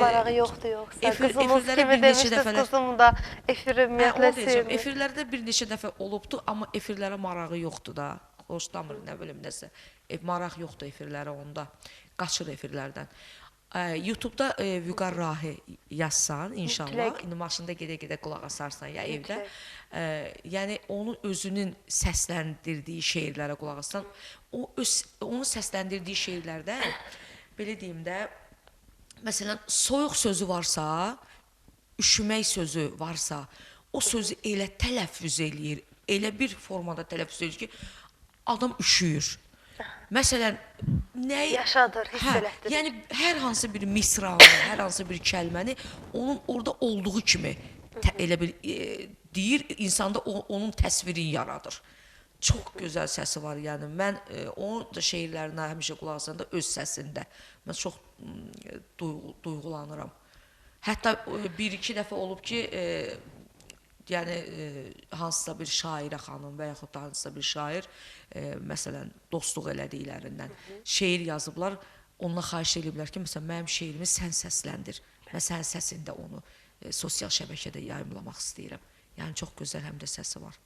Marağı yoxdur, yoxsa? Qızımız kimi demişdiniz, qızım da efiri ümumiyyətlə sevmir. Efirlərdə bir neçə dəfə olubdur, amma efirlərə marağı yoxdur da. Xoşlamır, nə bilim, nəsə. Maraq yoxdur efirlərə onda. Qaçır efirlərdən. YouTube-da Vüqar Rahi yazsan, inşallah, indi maşında gedə-gedə qulaq asarsan ya evdə. Yəni, onun özünün səsləndirdiyi şeirlərə qulaq assan, onun səsləndirdiyi şeirlərdə, belə deyim də, məsələn, soyuq sözü varsa, üşümək sözü varsa, o sözü elə tələffüz eləyir, elə bir formada tələffüz eləyir ki, adam üşüyür. Məsələn, yaşadır, hiss elətdir. Yəni, hər hansı bir misranı, hər hansı bir kəlməni onun orada olduğu kimi elə bir deyir, insanda onun təsvirini yaradır. Çox gözəl səsi var, yəni mən onun da şeirlərinə həmişə qulaq asanda öz səsində mən çox duyğulanıram. Hətta bir-iki dəfə olub ki, yəni hansısa bir şairə xanım və yaxud da hansısa bir şair məsələn dostluq elədiklərindən şeir yazıblar, onunla xahiş ediblər ki, məsələn mənim şeirimi sən səsləndir. Mən sənin səsində onu sosial şəbəkədə yayımlamaq istəyirəm. Yəni çox gözəl həm də səsi var.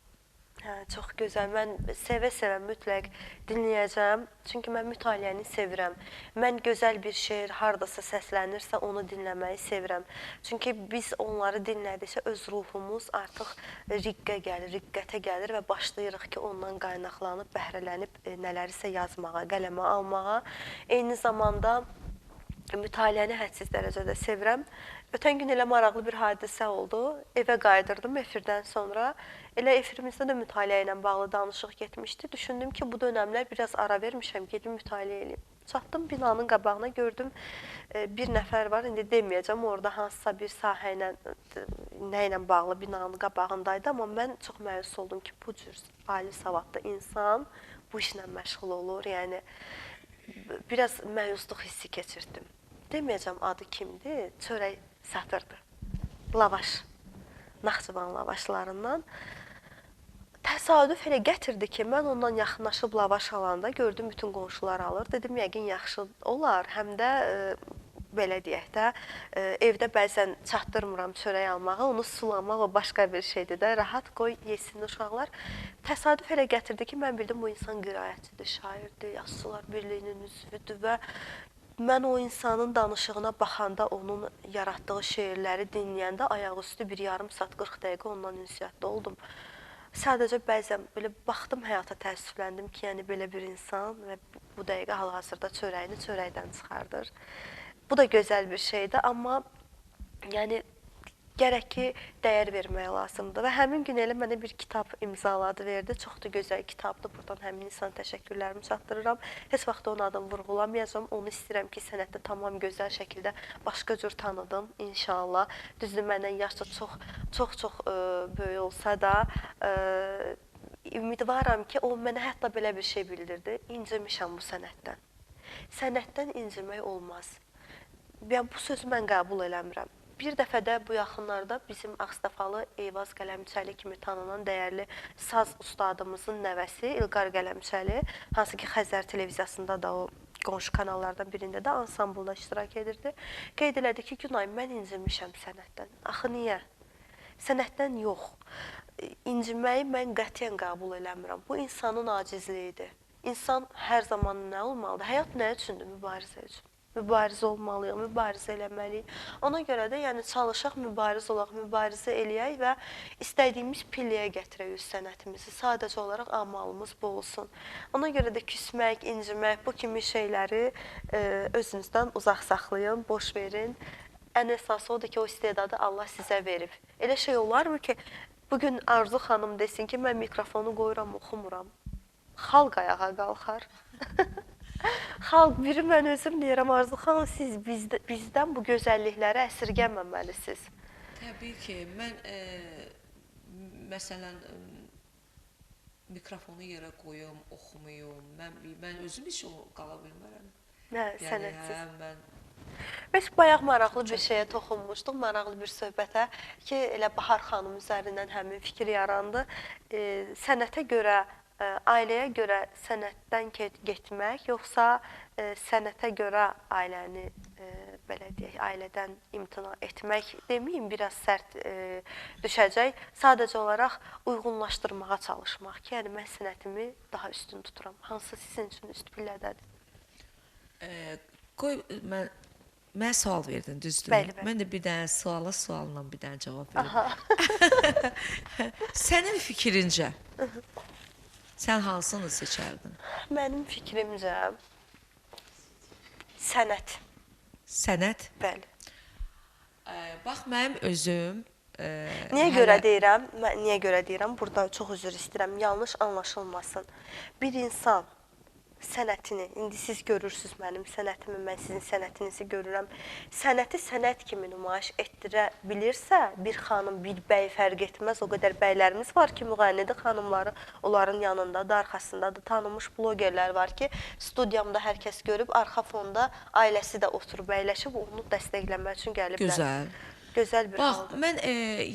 Hə, Hə, çox gözəl. Mən sevə-sevə mütləq dinləyəcəm. Çünki mən mütaliəni sevirəm. Mən gözəl bir şeir hardasa səslənirsə onu dinləməyi sevirəm. Çünki biz onları dinlədikcə öz ruhumuz artıq riqqətə gəlir və başlayırıq ki, ondan qaynaqlanıb, bəhrələnib nələrisə yazmağa, qələmə almağa. Eyni zamanda mütaliəni hədsiz dərəcədə sevirəm. Ötən gün elə maraqlı bir hadisə oldu. Evə qayıdırdım efirdən sonra. Elə efirimizdə də mütaliə ilə bağlı danışıq getmişdi. Düşündüm ki, bu dönəmlər biraz ara vermişəm, gedim mütaliə eləyim. Çatdım binanın qabağına, gördüm bir nəfər var. İndi deməyəcəm, orada hansısa bir sahə ilə, nə ilə bağlı binanın qabağındaydı. Amma mən çox məyus oldum ki, bu cür ali savadlı insan bu işlə məşğul olur. Yəni, biraz məyusluq hissi keçirdim. Deməyəcəm adı kimdir, çörək satırdı. Lavaş, Naxçıvan lavaşlarından. Təsadüf elə gətirdi ki, mən ondan yaxınlaşıb lavaş alanda gördüm bütün qonşular alır. Dedim, yəqin yaxşı olar, həm də belə deyək də, evdə bəzən çatdırmıram çörək almağı, onu sulamaq o başqa bir şeydir də, rahat qoy, yesin uşaqlar. Təsadüf elə gətirdi ki, mən bildim bu insan qiraətçidir, şairdir, Yazıçılar Birliyinin üzvüdür və mən o insanın danışığına baxanda, onun yaratdığı şeirləri dinləyəndə ayaqüstü bir yarım saat, 40 dəqiqə ondan ünsiyyətdə oldum. Sadəcə bəzən belə baxdım həyata, təəssüfləndim ki, yəni belə bir insan və bu dəqiqə hal-hazırda çörəyini çörəkdən çıxardır. Bu da gözəl bir şeydir, amma yəni gərək ki, dəyər vermək lazımdır. Və həmin gün elə mənə bir kitab imzaladı, verdi. Çox da gözəl kitabdır. Buradan həmin insana təşəkkürlərimi çatdırıram. Heç vaxt onun adını vurğulamayacağam. Onu istəyirəm ki, sənətdə tamam gözəl şəkildə başqa cür tanıdım, inşallah. Düzdür, məndən yaşca çox böyük olsa da, ümidvaram ki, o mənə hətta belə bir şey bildirdi. İncimişəm bu sənətdən. Sənətdən incimək olmaz. Bu sözü mən qəbul eləmirəm. Bir dəfə də bu yaxınlarda bizim Ağstafalı Eyvaz Qələmçəli kimi tanınan dəyərli saz ustadımızın nəvəsi İlqar Qələmçəli, hansı ki Xəzər televiziyasında da o qonşu kanallardan birində də ansambulda iştirak edirdi. Qeyd elədi ki, Günay, mən incimişəm sənətdən. Axı niyə? Sənətdən yox. İnciməyi mən qətiyyən qəbul eləmirəm. Bu insanın acizliyidir. İnsan hər zaman nə olmalıdır? Həyat nə üçündür? Mübarizə üçün. Mübarizə olmalıyıq, mübarizə eləməliyik. Ona görə də yəni çalışaq, mübariz olaq, mübarizə eləyək və istədiyimiz pilləyə gətirək öz sənətimizi. Sadəcə olaraq amalımız bu olsun. Ona görə də küsmək, incimək, bu kimi şeyləri özünüzdən uzaq saxlayın, boş verin. Ən əsası odur ki, o istedadı Allah sizə verib. Elə şey olarmı ki, bugün Arzu xanım desin ki, mən mikrofonu qoyuram, oxumuram. Xalq ayağa qalxar. Xalq, biri mən özüm deyirəm, Arzu xanım, siz bizdən bu gözəllikləri əsirgəməməlisiniz. Təbii ki, mən məsələn mikrofonu yerə qoyum, oxumuyum. Mən özüm heç o qala bilmərəm. Hə, sənətsiz. Yəni, mən Biz bayaq maraqlı bir şeyə toxunmuşduq, maraqlı bir söhbətə ki, elə Bahar xanım üzərindən həmin fikir yarandı. Sənətə görə, ailəyə görə sənətdən getmək, yoxsa sənətə görə ailəni, belə deyək, ailədən imtina etmək deməyim, biraz sərt düşəcək. Sadəcə olaraq uyğunlaşdırmağa çalışmaq ki, yəni mən sənətimi daha üstün tuturam. Hansı sizin üçün üst pillədədir? Qoy, mən sual verdin, düzdür? Bəli, bəli. Mən də bir dənə sualla bir dənə cavab verim. Sənin fikrincə, sən hansını seçərdin? Mənim fikrimcə sənət. Sənət? Bəli. Bax, mənim özüm... Niyə görə deyirəm? Burada çox üzr istəyirəm, yanlış anlaşılmasın. Bir insan sənətini, indi siz görürsünüz mənim sənətimi, mən sizin sənətinizi görürəm. Sənəti sənət kimi nümayiş etdirə bilirsə, bir xanım, bir bəy fərq etməz. O qədər bəylərimiz var ki, müğənnidir xanımları, onların yanındadır, arxasındadır. Tanınmış blogerlər var ki, studiyamda hər kəs görüb, arxa fonda ailəsi də oturub, əyləşib, onu dəstəkləmək üçün gəliblər. Gözəl. Gözəl bir haldır. Bax, mən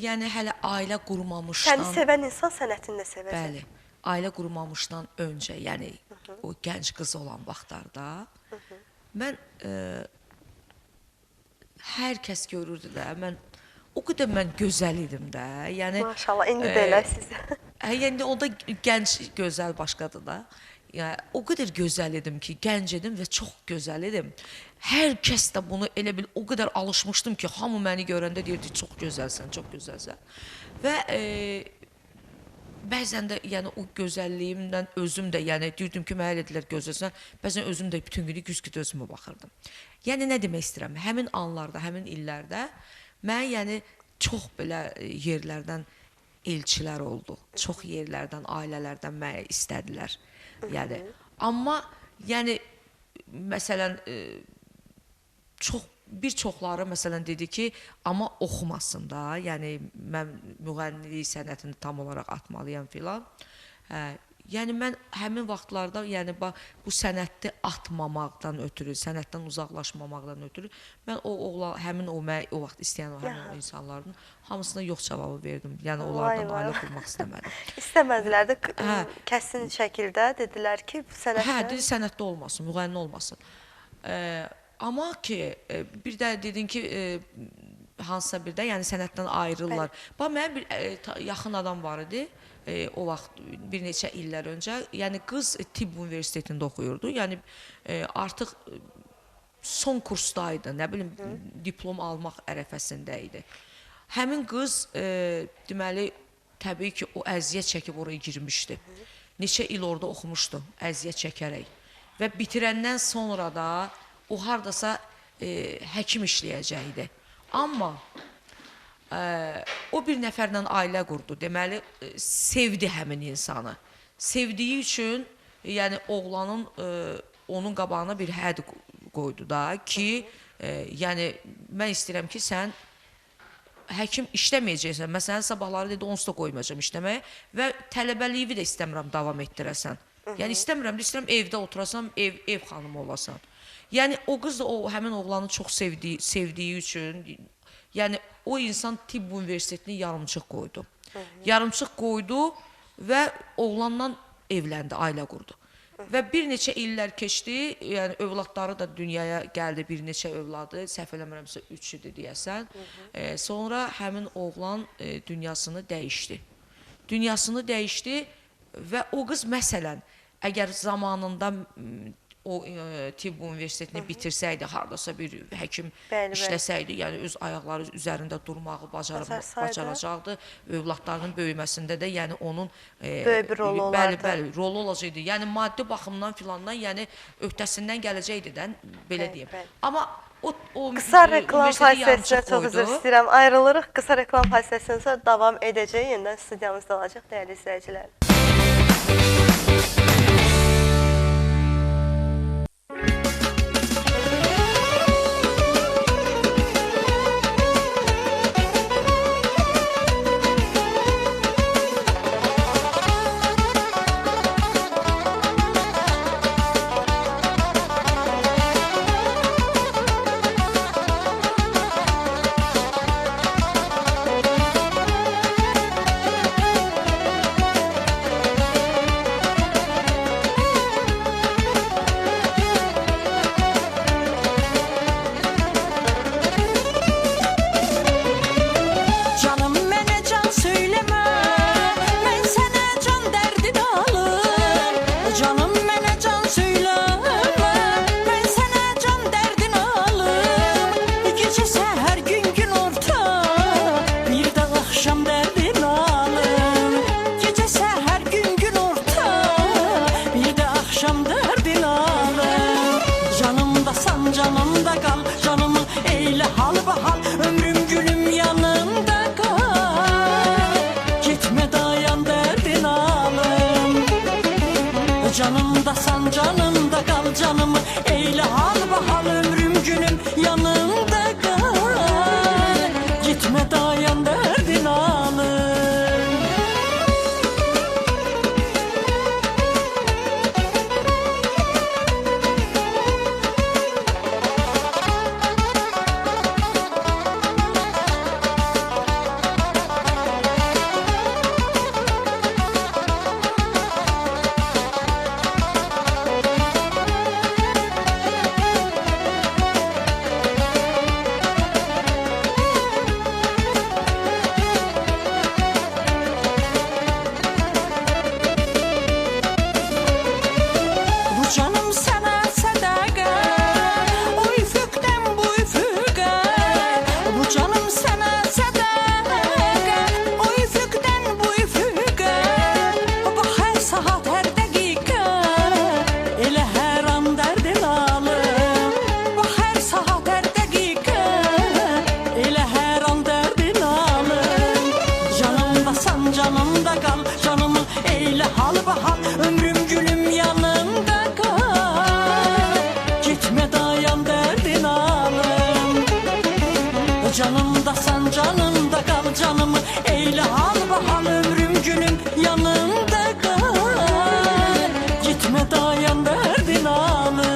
yəni hələ ailə qurmamışdan... Səni sevən insan sənətini də sevəcək. Bəli, ailə qurmamışdan öncə, yəni o gənc qız olan vaxtlarda mən hər kəs görürdü də, o qədər mən gözəl idim də. Yəni maşallah, indi də elə siz. Yəni onda gənc gözəl başqadır da. Yəni o qədər gözəl idim ki, gənc idim və çox gözəl idim. Hər kəs də bunu elə bil o qədər alışmışdım ki, hamı məni görəndə deyirdi çox gözəlsən, çox gözəlsən. Və bəzən də yəni o gözəlliyimdən özüm də yəni deyirdim ki, mənə dedilər gözəlsən, bəzən özüm də bütün günü güzgüdə özümə baxırdım. Yəni nə demək istəyirəm? Həmin anlarda, həmin illərdə mən yəni çox belə yerlərdən elçilər oldu. Çox yerlərdən, ailələrdən məni istədilər. Yəni amma yəni məsələn bir çoxları məsələn dedi ki, amma oxumasın da. Yəni mən müğənnilik sənətini tam olaraq atmalıyam filan. Yəni mən həmin vaxtlarda yəni bu sənəti atmamaqdan ötürü, sənətdən uzaqlaşmamaqdan ötürü mən həmin o vaxt istəyən həmin o insanların hamısına yox cavabı verdim. Yəni onlardan ailə qurmaq istəmədim. İstəmədilər də kəsin şəkildə dedilər ki, sənətdə. Hə, dedi sənətdə olmasın, müğənni olmasın. Amma ki bir də dedin ki hansısa bir də yəni sənətdən ayrılırlar. Bax mənim bir yaxın adam var idi. O vaxt bir neçə illər öncə, yəni qız tibb universitetində oxuyurdu. Yəni artıq son kursdaydı, nə bilim diplom almaq ərəfəsində idi. Həmin qız deməli təbii ki o əziyyət çəkib oraya girmişdi. Neçə il orada oxumuşdu əziyyət çəkərək. Və bitirəndən sonra da o hardasa həkim işləyəcəkdi. Amma o bir nəfərlə ailə qurdu. Deməli, sevdi həmin insanı. Sevdiyi üçün, yəni oğlanın onun qabağına bir hədd qoydu da ki, yəni mən istəyirəm ki, sən həkim işləməyəcəksən. Məsələn, sabahları dedi, onsuz da qoymayacam işləməyə və tələbəliyi də istəmirəm davam etdirəsən. Yəni istəmirəm evdə oturasan, ev xanımı olasan. Yəni o qız da həmin oğlanı çox sevdiyi üçün, yəni o insan tibb universitetini yarımçıq qoydu. Yarımçıq qoydu və oğlanla evləndi, ailə qurdu. Və bir neçə illər keçdi, yəni övladları da dünyaya gəldi, bir neçə övladı, səhv eləmirəmsə 3 idi deyəsən. Sonra həmin oğlan dünyasını dəyişdi. Dünyasını dəyişdi və o qız məsələn, əgər zamanında o tibb universitetini bitirsəydi, hardasa bir həkim işləsəydi, yəni öz ayaqları üzərində durmağı bacaracaqdı. Övladlarının böyüməsində də yəni onun böyük bir rolu olardı. Bəli, rolu olacaqdı. Yəni maddi baxımdan filandan, yəni öhdəsindən gələcəkdi də, belə deyim. Amma o qısa reklam fasiləsinə çox üzr istəyirəm. Ayrılırıq. Qısa reklam fasiləsindən sonra davam edəcək. Yenidən studiyamızda olacaq dəyərli izləyicilər. Canımdasan canımda kal canımı eyle hal bahal ömrüm günüm yanımda kal. Gitme dayan derdin alım. eyle hal bahal ömrüm gülüm yanımda kal. Gitme dayan derdin alım. Canımdasan canımda kal canımı eyle hal bahal ömrüm gülüm yanımda kal. Gitme dayan derdin alım.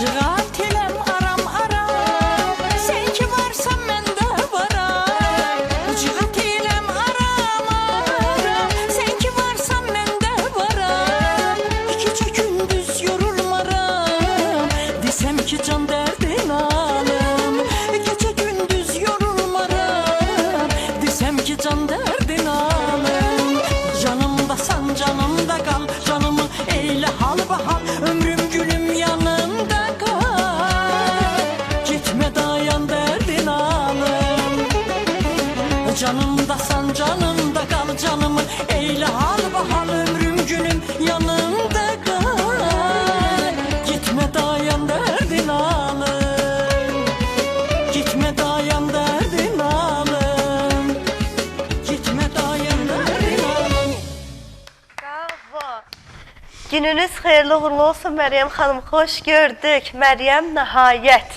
Cırat ilem aram aram, sen ki varsan mən də varam. Cırat ilem aram aram, sen ki varsan mən də varam. İkicə gündüz yorulmaram, desem ki can dərdin alım. Gecə gündüz yorulmaram, desem ki can dərdin alım. Canımdasan canımda kal, canımı eyle hal bahal ömrüm gülüm yanımda kal. Gitme dayan derdin alım. Canımdasan canımda kal canımı eyle hal bahal ömrüm gülüm yanımda kal. Gitme dayan derdin alım. Gitme dayan derdin alım. Gitme dayan derdin alım. Bravo. Gününüz xeyirli uğurlu olsun Məryəm xanım. Xoş gördük. Məryəm nəhayət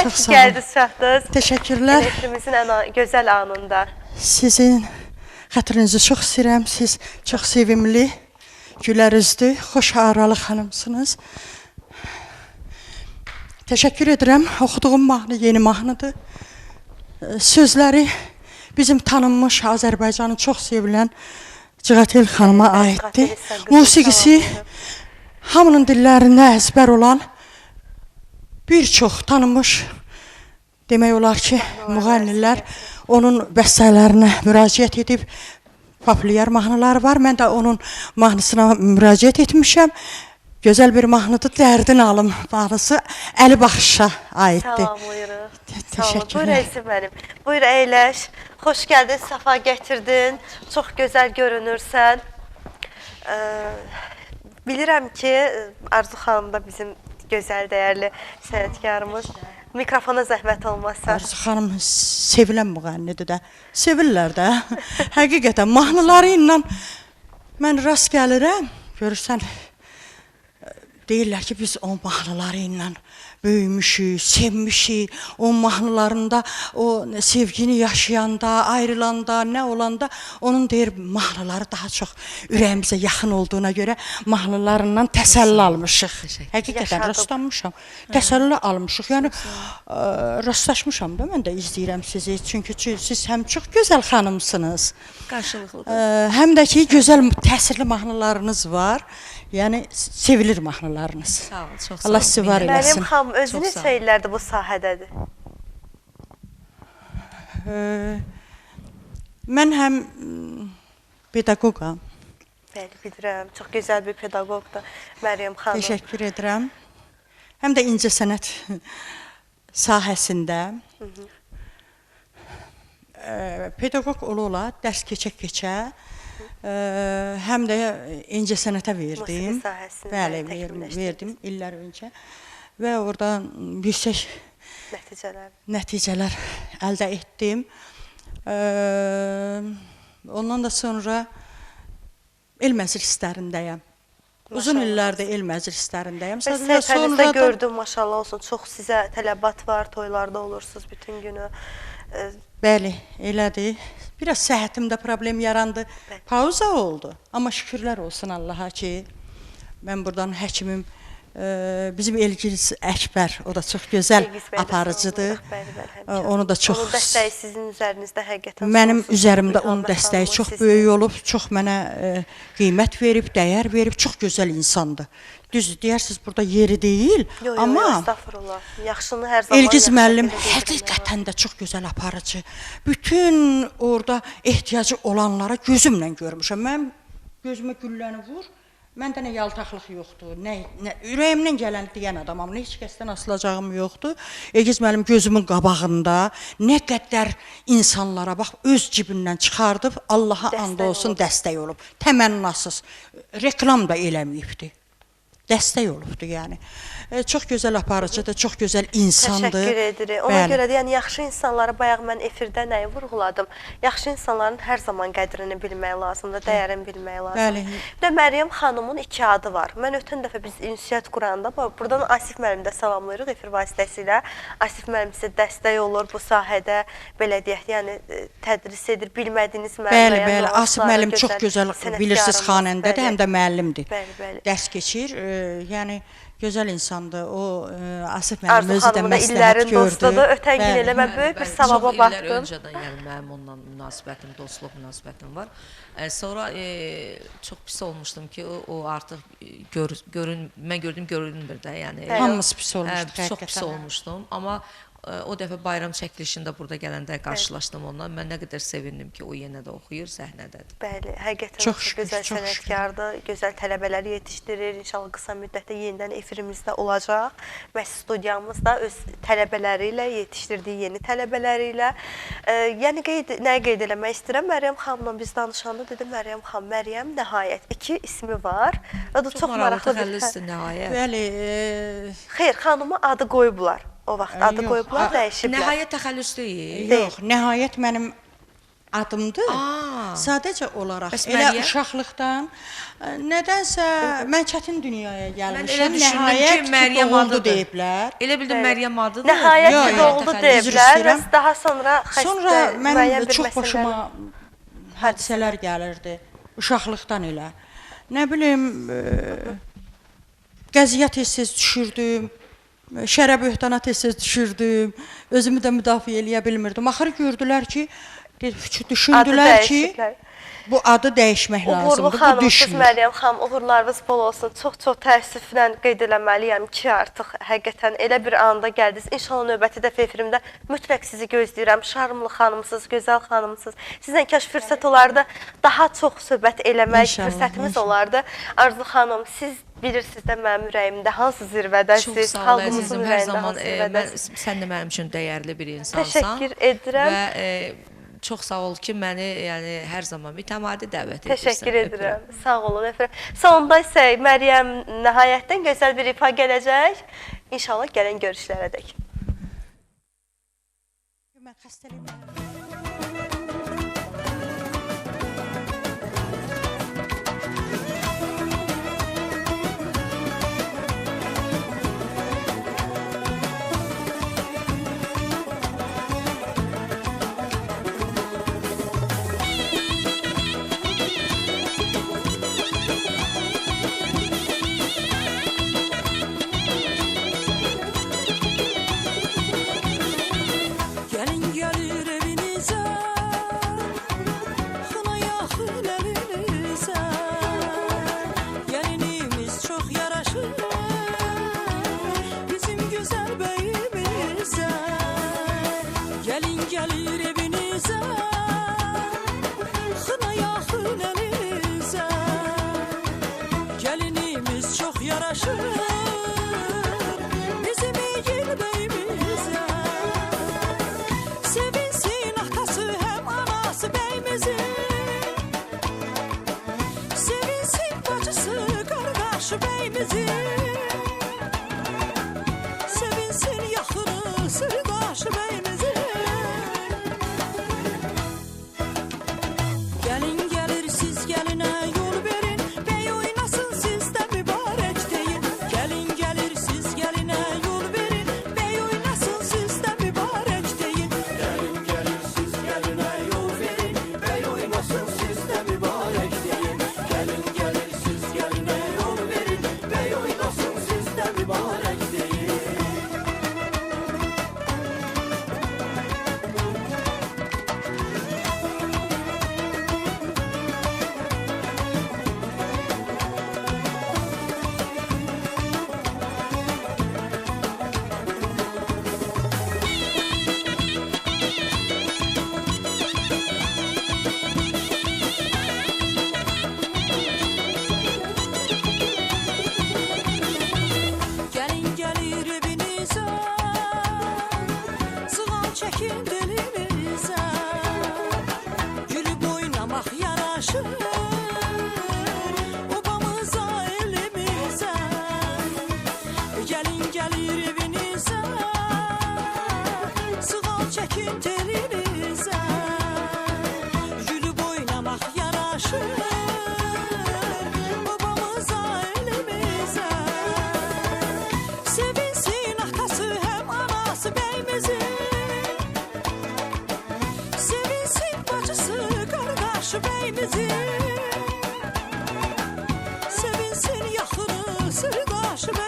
Çox ki sağ olun. gəldi çatdınız. Təşəkkürlər. Elektrimizin ən gözəl anında. Sizin xətrinizi çox istəyirəm. Siz çox sevimli, gülərüzlü, xoş aralı xanımsınız. Təşəkkür edirəm. Oxuduğum mahnı yeni mahnıdır. Sözləri bizim tanınmış Azərbaycanın çox sevilən Cıqatel xanıma aiddir. Musiqisi hamının dillərində əzbər olan bir çox tanınmış demək olar ki, müğənnilər onun bəstələrinə müraciət edib populyar mahnıları var. Mən də onun mahnısına müraciət etmişəm. Gözəl bir mahnıdır. Dərdin alım mahnısı Əli Baxışa aiddir. Salamlayırıq. Təşəkkürlər. Buyur əzizim mənim. Buyur əyləş. Xoş gəldin, səfa gətirdin. Çox gözəl görünürsən. Bilirəm ki, Arzu xanım da bizim gözəl, dəyərli sənətkarımız. Mikrofona zəhmət olmazsa. Arzu xanım sevilən müğənnidir də. Sevirlər də. Həqiqətən mahnıları ilə mən rast gəlirəm. Görürsən, deyirlər ki, biz o mahnıları ilə böyümüşük, sevmişik. O mahnılarında, o sevgini yaşayanda, ayrılanda, nə olanda onun deyir mahnıları daha çox ürəyimizə yaxın olduğuna görə mahnılarından təsəlli almışıq. Həqiqətən rastlanmışam. Təsəlli almışıq. Yəni rastlaşmışam da mən də izləyirəm sizi. Çünki siz həm çox gözəl xanımsınız. Qarşılıqlıdır. Həm də ki gözəl təsirli mahnılarınız var. Yəni sevilir mahnılarınız. Sağ ol, çox sağ ol. Allah sizi var eləsin. Məryəm xanım özü Çox neçə sağ ol. illərdir bu sahədədir? Mən həm pedaqoqam. Bəli, bilirəm. Çox gözəl bir pedaqoqdur Məryəm xanım. Təşəkkür edirəm. Həm də incəsənət sahəsində pedaqoq ola, dərs keçə-keçə həm də incəsənətə verdim. Musiqi sahəsində Bəli, təkmilləşdirdiniz. verdim illər öncə və oradan yüksək nəticələr əldə etdim. Ondan da sonra el məclislərindəyəm. Uzun illərdir el məclislərindəyəm. Bəs səhifənizdə gördüm, maşallah olsun, çox sizə tələbat var, toylarda olursunuz bütün günü. Bəli, elədir. Biraz səhhətimdə problem yarandı. Pauza oldu. Amma şükürlər olsun Allaha ki, mən buradan həkimim, bizim Elgiz Əkbər, o da çox gözəl aparıcıdır. Onu da çox... Onun dəstəyi sizin üzərinizdə həqiqətən... Mənim üzərimdə onun dəstəyi çox böyük olub, çox mənə qiymət verib, dəyər verib, çox gözəl insandır. Düz deyərsiniz, burada yeri deyil, amma... Estağfurullah, yaxşını hər zaman... Elgiz müəllim həqiqətən də çox gözəl aparıcı. Bütün orada ehtiyacı olanlara gözümlə görmüşəm. Mən gözümə gülləni vur, Məndə nə yaltaqlıq yoxdur, nə ürəyimdən gələn deyən adamam, nə heç kəsdən asılacağım yoxdur. Egiz mənim gözümün qabağında nə qədər insanlara bax öz cibindən çıxardıb Allaha and olsun dəstək olub. Təmənnasız reklam da eləməyibdi. Dəstək olubdu yəni. Çox gözəl aparıcıdır, çox gözəl insandır. Təşəkkür edirik. Ona görə də yəni yaxşı insanlara bayaq mən efirdə nəyi vurğuladım? Yaxşı insanların hər zaman qədrini bilmək lazımdır, dəyərini bilmək lazımdır. Bəli. Bir də Məryəm xanımın 2 adı var. Mən ötən dəfə biz ünsiyyət quranda buradan Asif müəllim də salamlayırıq efir vasitəsilə. Asif müəllim sizə dəstək olur bu sahədə, belə deyək, yəni tədris edir, bilmədiyiniz müəllimə. Bəli, Asif müəllim çox gözəl bilirsiniz xanəndədir, həm də müəllimdir. Bəli. Dərs keçir, yəni gözəl insandır. O Asif müəllim özü də məsləhət gördü. Dostudur. Ötən gün elə mən böyük bir savaba baxdım. Çox illər öncədən yəni mənim onunla münasibətim, dostluq münasibətim var. Sonra çox pis olmuşdum ki, o artıq mən gördüm görünmür də, yəni. Hamımız pis olmuşduq. Çox pis olmuşdum, amma o dəfə bayram çəkilişində burada gələndə qarşılaşdım onunla. Mən nə qədər sevindim ki, o yenə də oxuyur, səhnədədir. Bəli, həqiqətən Çox gözəl sənətkardır, gözəl tələbələr yetişdirir. İnşallah qısa müddətdə yenidən efirimizdə olacaq. Məhz studiyamız da öz tələbələri ilə yetişdirdiyi yeni tələbələri ilə. Yəni nəyi qeyd eləmək istəyirəm? Məryəm xanımla biz danışanda dedim, Məryəm xanım, Məryəm nəhayət 2 ismi var. Və də çox maraqlı təxəllüsdür nəhayət. Bəli. Xeyr, xanıma adı qoyublar. O vaxt adı qoyublar, dəyişiblər. Nəhayət təxəllüs deyil. Yox, nəhayət mənim adımdır. Sadəcə olaraq elə uşaqlıqdan nədənsə mən çətin dünyaya gəlmişəm. Nəhayət Məryəm adı deyiblər. Elə bildim Məryəm adıdır. Nəhayət doğuldu deyiblər və daha sonra Sonra mənim çox başıma hadisələr gəlirdi uşaqlıqdan elə. Nə bilim qəziyyət tez-tez düşürdüm. Şərə böhtana tez-tez düşürdüm. Özümü də müdafiə eləyə bilmirdim. Axırı gördülər ki, düşündülər ki, bu adı dəyişmək lazımdır. Bu xanım, düşmür. siz Məryəm xanım, uğurlarınız bol olsun. Çox təəssüflə qeyd eləməliyəm ki, artıq həqiqətən elə bir anda gəldiniz. İnşallah növbəti dəfə efirimdə mütləq sizi gözləyirəm. Şarmlı xanımsınız, gözəl xanımsınız. Sizlə kaş fürsət olardı, daha çox söhbət eləmək fürsətimiz olardı. Arzu xanım, siz bilirsiniz də mənim ürəyimdə hansı zirvədəsiz, çox sağ ol əzizim, hər zaman sən də mənim üçün dəyərli bir insansan. Təşəkkür edirəm. Və çox sağ ol ki, məni yəni hər zaman mütəmadi dəvət edirsən. Təşəkkür edirəm. Sağ olun efendim. Sonda isə Məryəm nəhayətdən gözəl bir ifa gələcək. İnşallah gələn görüşlərə dək. Mən xəstəliyim.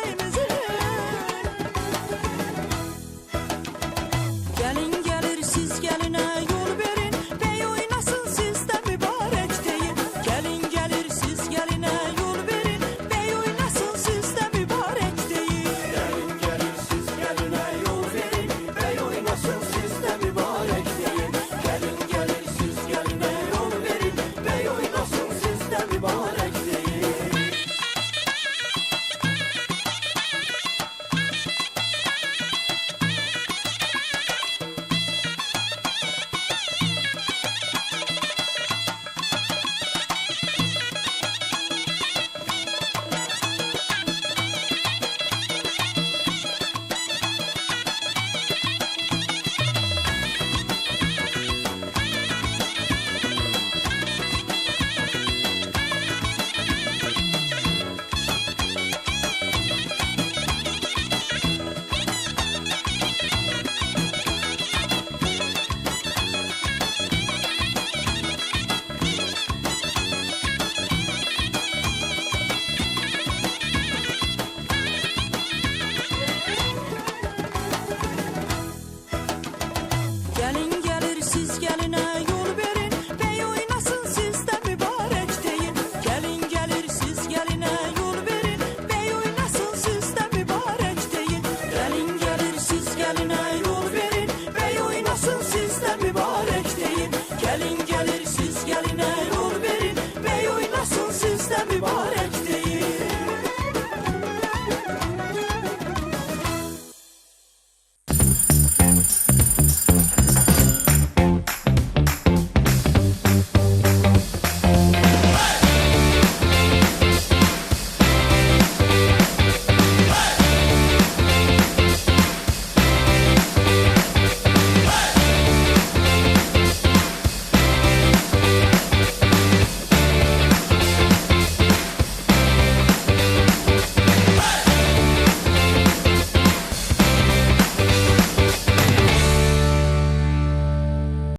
ürəyimiz